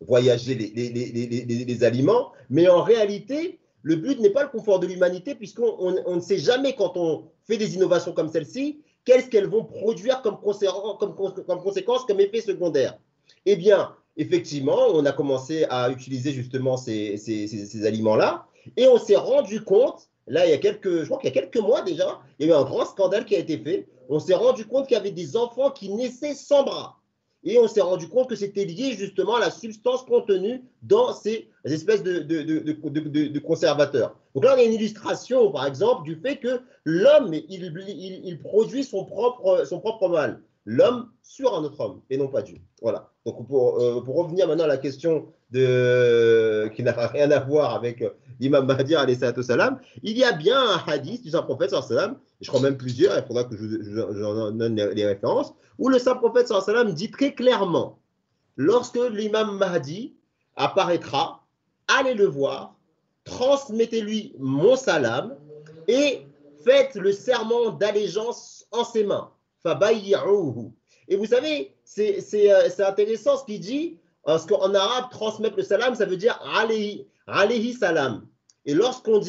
voyager les aliments. Mais en réalité, le but n'est pas le confort de l'humanité, puisqu'on ne sait jamais, quand on fait des innovations comme celle-ci, qu'est-ce qu'elles vont produire comme conséquence, comme effet secondaire. Eh bien, effectivement, on a commencé à utiliser justement ces aliments-là, et on s'est rendu compte, là, je crois qu'il y a quelques mois déjà, il y a eu un grand scandale qui a été fait. On s'est rendu compte qu'il y avait des enfants qui naissaient sans bras. Et on s'est rendu compte que c'était lié justement à la substance contenue dans ces espèces de conservateurs. Donc là, on a une illustration, par exemple, du fait que l'homme, il produit son propre mal. L'homme sur un autre homme, et non pas Dieu. Voilà. Donc pour revenir maintenant à la question qui n'a rien à voir avec l'imam Mahdi, alayhi salam, il y a bien un hadith du Saint-Prophète, je crois même plusieurs, il faudra que j'en donne les références, où le Saint-Prophète dit très clairement, lorsque l'imam Mahdi apparaîtra, allez le voir, transmettez-lui mon salam et faites le serment d'allégeance en ses mains. Fabayyi'uhu. Et vous savez, c'est intéressant ce qu'il dit, parce qu'en arabe, transmettre le salam, ça veut dire alayhi salam. Et lorsqu'on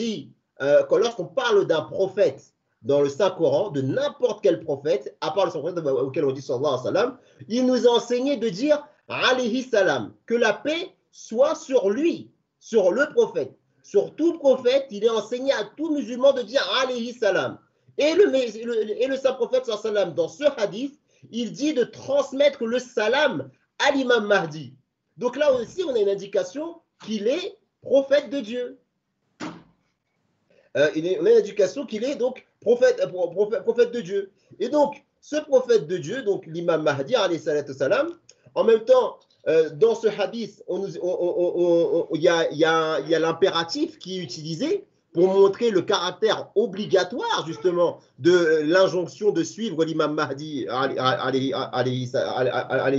parle d'un prophète dans le Saint-Coran, de n'importe quel prophète, à part le Saint-Prophète auquel on dit sallallahu alayhi wa sallam, il nous a enseigné de dire alayhi salam, que la paix soit sur lui, sur le prophète. Sur tout prophète, il est enseigné à tout musulman de dire alayhi salam. Et le Saint-Prophète sallallahu alayhi wa sallam, dans ce hadith, il dit de transmettre le salam à l'imam Mahdi. Donc là aussi, on a une indication qu'il est prophète de Dieu. On a une indication qu'il est donc prophète de Dieu. Et donc, ce prophète de Dieu, donc l'imam Mahdi, alayhi salam, en même temps, dans ce hadith, il y a l'impératif qui est utilisé pour montrer le caractère obligatoire, justement, de l'injonction de suivre l'imam Mahdi, alayhi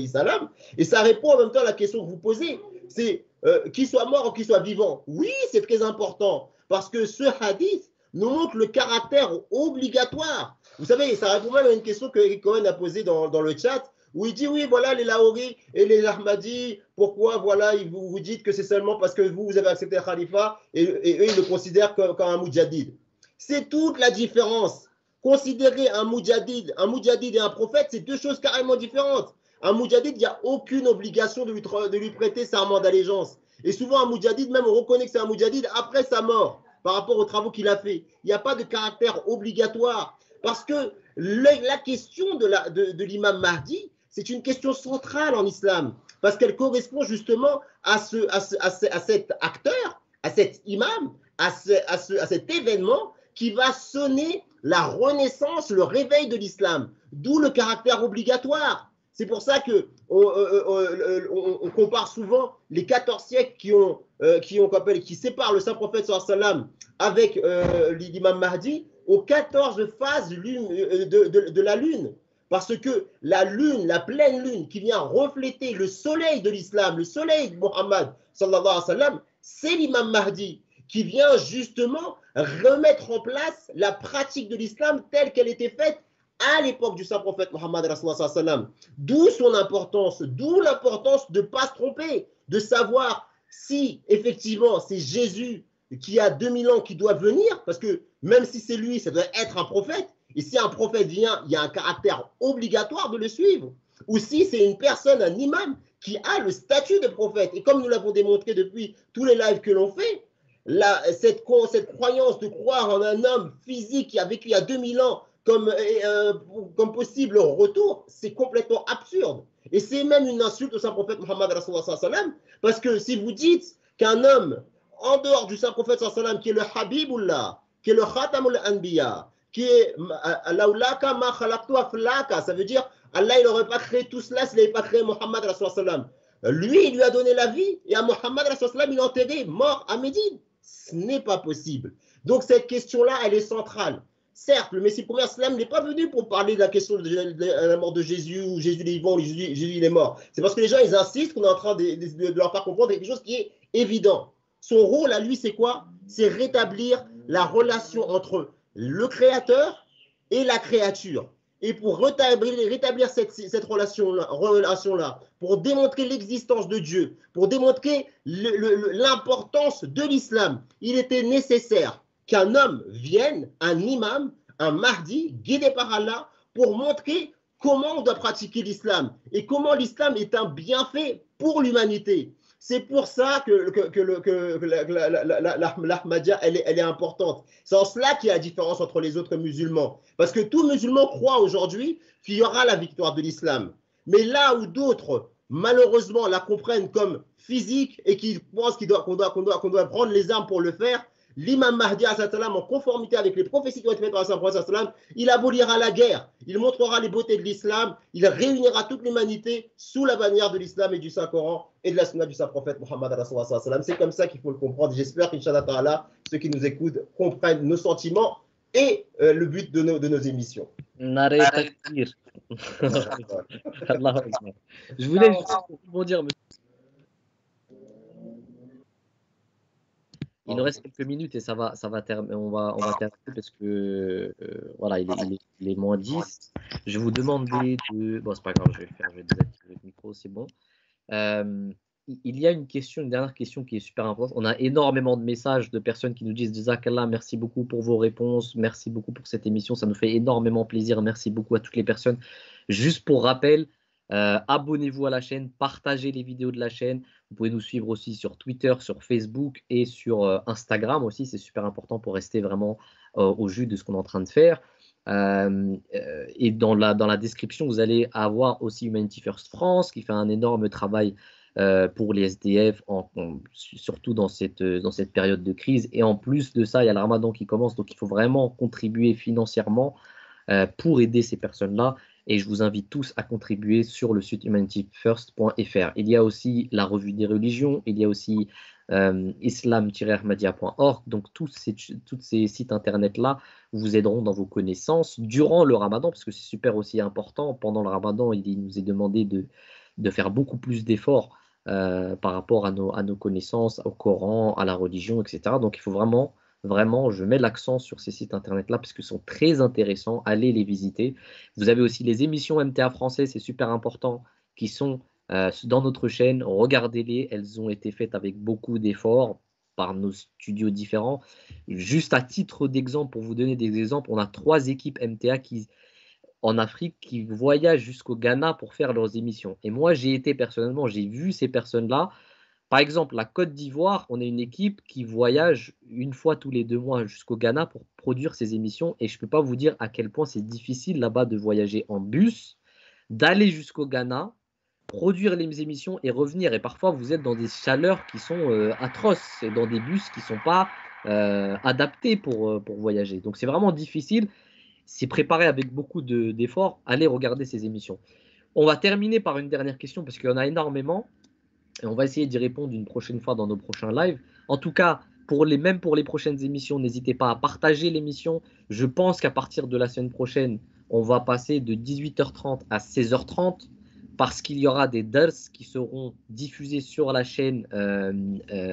salam. Et ça répond en même temps à la question que vous posez. C'est qu'il soit mort ou qu'il soit vivant. Oui, c'est très important, parce que ce hadith nous montre le caractère obligatoire. Vous savez, ça répond même à une question que Eric Cohen a posée dans le chat, où il dit, oui, voilà, les Lahori et les Ahmadis, pourquoi, voilà, vous dites que c'est seulement parce que vous avez accepté le khalifa, et eux, ils le considèrent comme un moudjadid. C'est toute la différence. Considérer un moudjadid et un prophète, c'est deux choses carrément différentes. Un moudjadid, il n'y a aucune obligation de lui prêter serment d'allégeance. Et souvent, un moudjadid, même on reconnaît que c'est un moudjadid après sa mort, par rapport aux travaux qu'il a fait. Il n'y a pas de caractère obligatoire. Parce que la question de l'imam Mahdi, c'est une question centrale en islam, parce qu'elle correspond justement à cet acteur, à cet imam, à cet événement qui va sonner la renaissance, le réveil de l'islam, d'où le caractère obligatoire. C'est pour ça qu'on compare souvent les 14 siècles qui séparent le Saint-Prophète sallallahu alayhi wa sallam avec l'imam Mahdi aux 14 phases de la lune. Parce que la lune, la pleine lune qui vient refléter le soleil de l'islam, le soleil de Muhammad sallallahu alayhi wa sallam, c'est l'imam Mahdi qui vient justement remettre en place la pratique de l'islam telle qu'elle était faite à l'époque du Saint-Prophète Muhammad sallallahu alayhi wa sallam. D'où son importance, d'où l'importance de ne pas se tromper, de savoir si effectivement c'est Jésus qui a 2000 ans qui doit venir, parce que même si c'est lui, ça doit être un prophète. Et si un prophète vient, il y a un caractère obligatoire de le suivre. Ou si c'est une personne, un imam, qui a le statut de prophète. Et comme nous l'avons démontré depuis tous les lives que l'on fait, cette croyance de croire en un homme physique qui a vécu il y a 2000 ans comme possible retour, c'est complètement absurde. Et c'est même une insulte au Saint-Prophète Muhammad sallallahu alayhi wa sallam, parce que si vous dites qu'un homme, en dehors du Saint-Prophète sallallahu alayhi wa sallam, qui est le Habibullah, qui est le Khatamul Anbiya, qui est Laulaka ma khalaqtu aflaka, ça veut dire Allah il n'aurait pas créé tout cela s'il n'avait pas créé Muhammad sallallahu alayhi wa sallam. Lui il lui a donné la vie et à Muhammad sallallahu alayhi wa sallam il est enterré mort à Médine. Ce n'est pas possible. Donc cette question là elle est centrale. Certes, le Messie premier islam n'est pas venu pour parler de la question de la mort de Jésus, ou Jésus il est vivant, ou Jésus il est mort. C'est parce que les gens ils insistent qu'on est en train de leur faire comprendre quelque chose qui est évident. Son rôle à lui c'est quoi? C'est rétablir la relation entre le créateur et la créature. et pour rétablir cette relation-là, pour démontrer l'existence de Dieu, pour démontrer l'importance de l'islam, il était nécessaire qu'un homme vienne, un imam, un mahdi, guidé par Allah, pour montrer comment on doit pratiquer l'islam et comment l'islam est un bienfait pour l'humanité. C'est pour ça que l'Ahmadiyya, elle est importante. C'est en cela qu'il y a la différence entre les autres musulmans. Parce que tout musulman croit aujourd'hui qu'il y aura la victoire de l'islam. Mais là où d'autres, malheureusement, la comprennent comme physique et qui pensent qu'on doit prendre les armes pour le faire, l'imam Mahdi, en conformité avec les prophéties qui ont été faites par le prophète, il abolira la guerre, il montrera les beautés de l'islam, il réunira toute l'humanité sous la bannière de l'islam et du Saint-Coran et de la sunna du Saint-Prophète Muhammad. C'est comme ça qu'il faut le comprendre. J'espère qu'Inch'Allah Ta'ala, ceux qui nous écoutent comprennent nos sentiments et le but de nos émissions. Je voulais juste rebondir, monsieur. Il nous reste quelques minutes et on va terminer parce que voilà, il est moins 10. Je vais vous demander de... Bon, c'est pas grave, je vais désactiver le micro, c'est bon. Il y a une dernière question qui est super importante. On a énormément de messages de personnes qui nous disent Jazakallah, merci beaucoup pour vos réponses, merci beaucoup pour cette émission, ça nous fait énormément plaisir, merci beaucoup à toutes les personnes. Juste pour rappel, abonnez-vous à la chaîne, partagez les vidéos de la chaîne. Vous pouvez nous suivre aussi sur Twitter, sur Facebook et sur Instagram aussi. C'est super important pour rester vraiment au jus de ce qu'on est en train de faire. Et dans la description, vous allez avoir aussi Humanity First France qui fait un énorme travail pour les SDF, surtout dans cette période de crise. Et en plus de ça, il y a le Ramadan qui commence. Donc, il faut vraiment contribuer financièrement pour aider ces personnes-là. Et je vous invite tous à contribuer sur le site humanityfirst.fr. Il y a aussi la revue des religions, il y a aussi islam-ahmadiyya.org. Donc tous ces sites internet-là vous aideront dans vos connaissances durant le Ramadan, parce que c'est super aussi important. Pendant le Ramadan, il nous est demandé de faire beaucoup plus d'efforts par rapport à nos connaissances, au Coran, à la religion, etc. Donc il faut vraiment, je mets l'accent sur ces sites internet-là parce qu'ils sont très intéressants. Allez les visiter. Vous avez aussi les émissions MTA français, c'est super important, qui sont dans notre chaîne. Regardez-les, elles ont été faites avec beaucoup d'efforts par nos studios différents. Juste à titre d'exemple, pour vous donner des exemples, on a 3 équipes MTA en Afrique qui voyagent jusqu'au Ghana pour faire leurs émissions. Et moi, j'ai vu ces personnes-là. Par exemple, la Côte d'Ivoire, on a une équipe qui voyage une fois tous les 2 mois jusqu'au Ghana pour produire ses émissions. Et je ne peux pas vous dire à quel point c'est difficile là-bas de voyager en bus, d'aller jusqu'au Ghana, produire les émissions et revenir. Et parfois, vous êtes dans des chaleurs qui sont atroces et dans des bus qui ne sont pas adaptés pour voyager. Donc, c'est vraiment difficile. C'est préparé avec beaucoup d'efforts. Allez regarder ces émissions. On va terminer par une dernière question parce qu'il y en a énormément. Et on va essayer d'y répondre une prochaine fois dans nos prochains lives. En tout cas, même pour les prochaines émissions, n'hésitez pas à partager l'émission. Je pense qu'à partir de la semaine prochaine, on va passer de 18h30 à 16h30 parce qu'il y aura des dars qui seront diffusés sur la chaîne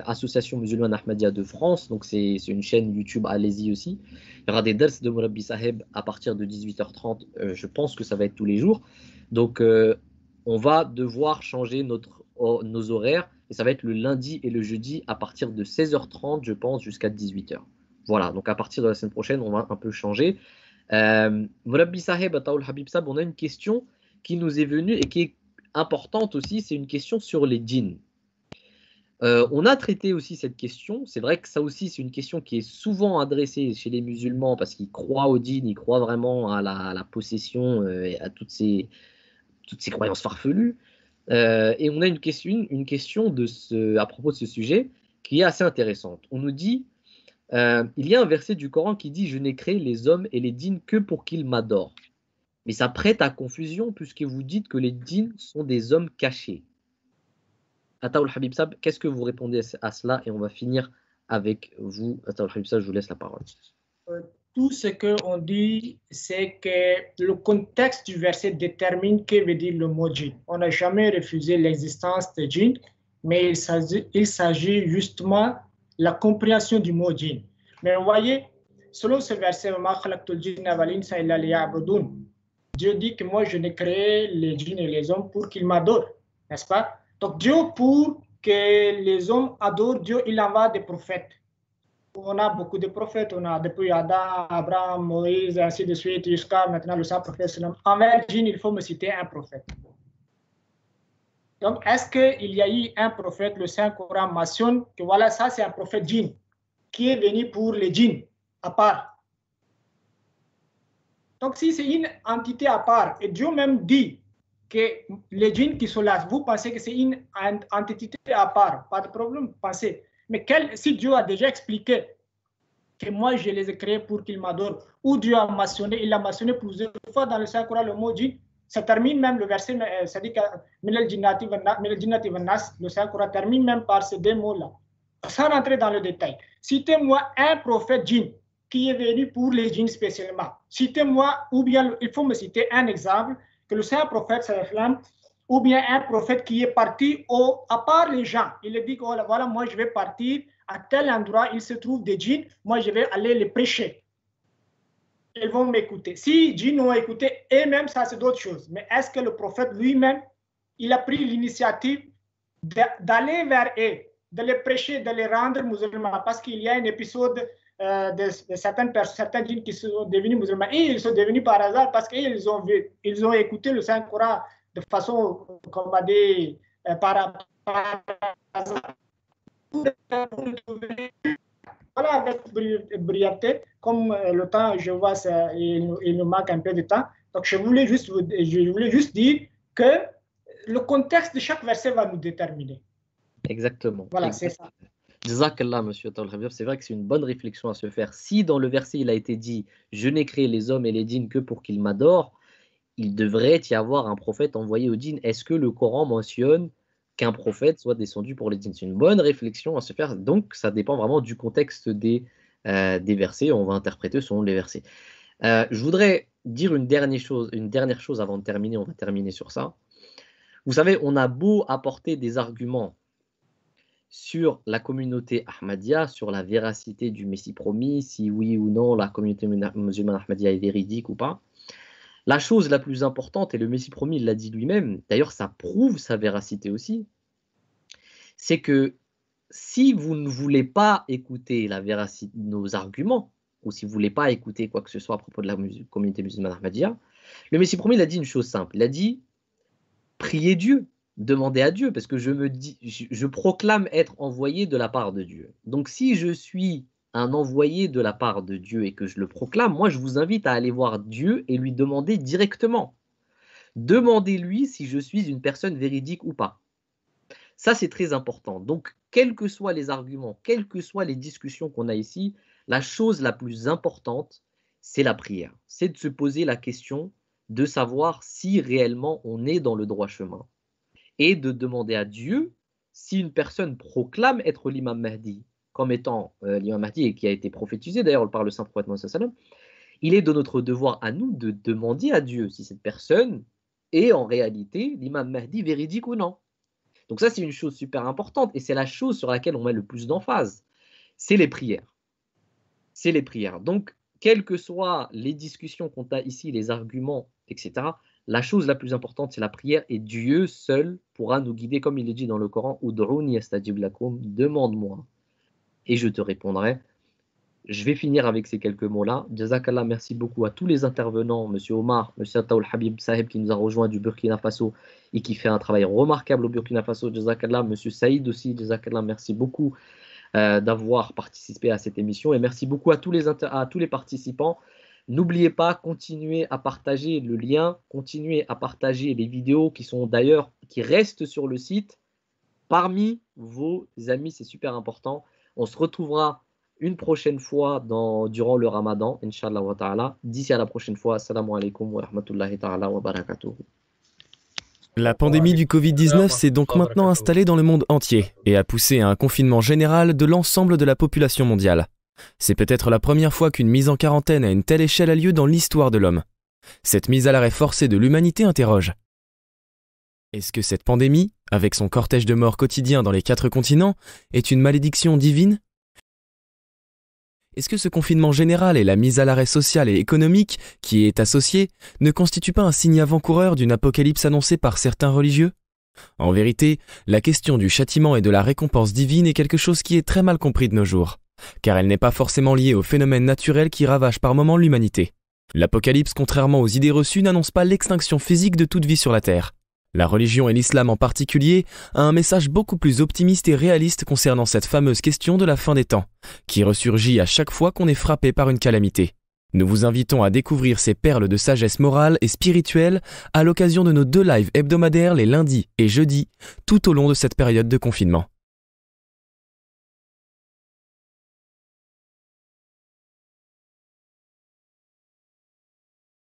Association musulmane Ahmadiyya de France. Donc, c'est une chaîne YouTube, allez-y aussi. Il y aura des dars de Murabbi Saheb à partir de 18h30. Je pense que ça va être tous les jours. Donc, on va devoir changer nos horaires et ça va être le lundi et le jeudi à partir de 16h30 je pense jusqu'à 18h. Voilà, donc à partir de la semaine prochaine on va un peu changer. Murabbi Saheb, Ataoul Habib Sab, on a une question qui nous est venue et qui est importante aussi, c'est une question sur les djinns. On a traité aussi cette question, c'est vrai que ça aussi c'est une question qui est souvent adressée chez les musulmans parce qu'ils croient aux djinns, ils croient vraiment à la possession et à toutes ces croyances farfelues. Et on a une question à propos de ce sujet qui est assez intéressante. On nous dit, il y a un verset du Coran qui dit « Je n'ai créé les hommes et les djinns que pour qu'ils m'adorent ». Mais ça prête à confusion puisque vous dites que les djinns sont des hommes cachés. Ataoul Habib Sab, qu'est-ce que vous répondez à cela? Et on va finir avec vous. Ataoul Habib Sab, je vous laisse la parole. Tout ce qu'on dit, c'est que le contexte du verset détermine que veut dire le mot djinn. On n'a jamais refusé l'existence de djinn, mais il s'agit justement de la compréhension du mot djinn. Mais vous voyez, selon ce verset, Dieu dit que moi, je n'ai créé les djinns et les hommes pour qu'ils m'adorent, n'est-ce pas? Donc Dieu, pour que les hommes adorent Dieu, il envoie des prophètes. On a beaucoup de prophètes, on a depuis Adam, Abraham, Moïse, ainsi de suite, jusqu'à maintenant le saint prophète. Envers djinn, il faut me citer un prophète. Donc, est-ce qu'il y a eu un prophète, le Saint-Coran mentionne que voilà, ça c'est un prophète djinn, qui est venu pour les djinns, à part. Donc, si c'est une entité à part, et Dieu même dit que les djinns qui sont là, vous pensez que c'est une entité à part, pas de problème, pensez. Mais si Dieu a déjà expliqué que moi je les ai créés pour qu'ils m'adorent, ou Dieu a mentionné, il a mentionné plusieurs fois dans le Saint-Coran le mot djinn, ça termine même le verset, ça dit que le Saint-Coran termine même par ces deux mots-là. Sans rentrer dans le détail, citez-moi un prophète djinn qui est venu pour les djinns spécialement. Citez-moi, ou bien il faut me citer un exemple, que le Saint-Prophète, ou bien un prophète qui est parti à part les gens. Il a dit que voilà, moi je vais partir à tel endroit, il se trouve des djinns, moi je vais aller les prêcher. Ils vont m'écouter. Si les djinns ont écouté, et même ça c'est d'autres choses. Mais est-ce que le prophète lui-même, il a pris l'initiative d'aller vers eux, de les prêcher, de les rendre musulmans? Parce qu'il y a un épisode de certains djinns qui sont devenus musulmans. Et ils sont devenus par hasard parce qu'ils ont écouté le Saint-Coran de façon, comme on a dit, par hasard. Voilà, avec brièveté, comme le temps, je vois, il nous manque un peu de temps. Donc, je voulais juste dire que le contexte de chaque verset va nous déterminer. Exactement. Voilà, c'est ça. Jazakallah, monsieur Tawal. C'est vrai que c'est une bonne réflexion à se faire. Si dans le verset il a été dit « Je n'ai créé les hommes et les djinns que pour qu'ils m'adorent », il devrait y avoir un prophète envoyé aux djinns. Est-ce que le Coran mentionne qu'un prophète soit descendu pour les djinns? C'est une bonne réflexion à se faire. Donc, ça dépend vraiment du contexte des versets. On va interpréter selon les versets. Je voudrais dire une dernière chose avant de terminer. On va terminer sur ça. Vous savez, on a beau apporter des arguments sur la communauté Ahmadiyya, sur la véracité du Messie promis, si oui ou non la communauté musulmane Ahmadiyya est véridique ou pas. La chose la plus importante, et le Messie promis il l'a dit lui-même, d'ailleurs ça prouve sa véracité aussi, c'est que si vous ne voulez pas écouter la véracité de nos arguments, ou si vous ne voulez pas écouter quoi que ce soit à propos de la communauté musulmane Ahmadiyya, le Messie promis il a dit une chose simple, il a dit « Priez Dieu ». Demander à Dieu, parce que je proclame être envoyé de la part de Dieu. Donc si je suis un envoyé de la part de Dieu et que je le proclame, moi je vous invite à aller voir Dieu et lui demander directement. Demandez-lui si je suis une personne véridique ou pas. Ça c'est très important. Donc quels que soient les arguments, quelles que soient les discussions qu'on a ici, la chose la plus importante, c'est la prière. C'est de se poser la question de savoir si réellement on est dans le droit chemin. Et de demander à Dieu si une personne proclame être l'imam Mahdi, comme étant l'imam Mahdi et qui a été prophétisé d'ailleurs par le saint prophète Mohammed sallam, il est de notre devoir à nous de demander à Dieu si cette personne est en réalité l'imam Mahdi véridique ou non. Donc ça c'est une chose super importante et c'est la chose sur laquelle on met le plus d'emphase, c'est les prières. C'est les prières. Donc quelles que soient les discussions qu'on a ici, les arguments, etc., la chose la plus importante, c'est la prière et Dieu seul pourra nous guider, comme il est dit dans le Coran, Ud'ouni astajib lakum, demande-moi et je te répondrai. Je vais finir avec ces quelques mots-là. Jazakallah, merci beaucoup à tous les intervenants, Monsieur Omar, Monsieur Ataoul Habib Sahib qui nous a rejoint du Burkina Faso et qui fait un travail remarquable au Burkina Faso. Jazakallah, Monsieur Saïd aussi, Jazakallah, merci beaucoup d'avoir participé à cette émission et merci beaucoup à tous les participants. N'oubliez pas, continuez à partager le lien, continuez à partager les vidéos qui restent sur le site parmi vos amis, c'est super important. On se retrouvera une prochaine fois durant le Ramadan, Inch'Allah wa ta'ala. D'ici à la prochaine fois, assalamu alaikum wa rahmatullahi ta'ala wa barakatuh. La pandémie du Covid-19 s'est donc maintenant installée dans le monde entier et a poussé à un confinement général de l'ensemble de la population mondiale. C'est peut-être la première fois qu'une mise en quarantaine à une telle échelle a lieu dans l'histoire de l'homme. Cette mise à l'arrêt forcée de l'humanité interroge. Est-ce que cette pandémie, avec son cortège de morts quotidien dans les 4 continents, est une malédiction divine ? Est-ce que ce confinement général et la mise à l'arrêt social et économique qui y est associé ne constituent pas un signe avant-coureur d'une apocalypse annoncée par certains religieux ? En vérité, la question du châtiment et de la récompense divine est quelque chose qui est très mal compris de nos jours, car elle n'est pas forcément liée aux phénomènes naturels qui ravagent par moments l'humanité. L'Apocalypse, contrairement aux idées reçues, n'annonce pas l'extinction physique de toute vie sur la Terre. La religion et l'islam en particulier a un message beaucoup plus optimiste et réaliste concernant cette fameuse question de la fin des temps, qui ressurgit à chaque fois qu'on est frappé par une calamité. Nous vous invitons à découvrir ces perles de sagesse morale et spirituelle à l'occasion de nos 2 lives hebdomadaires les lundis et jeudis, tout au long de cette période de confinement.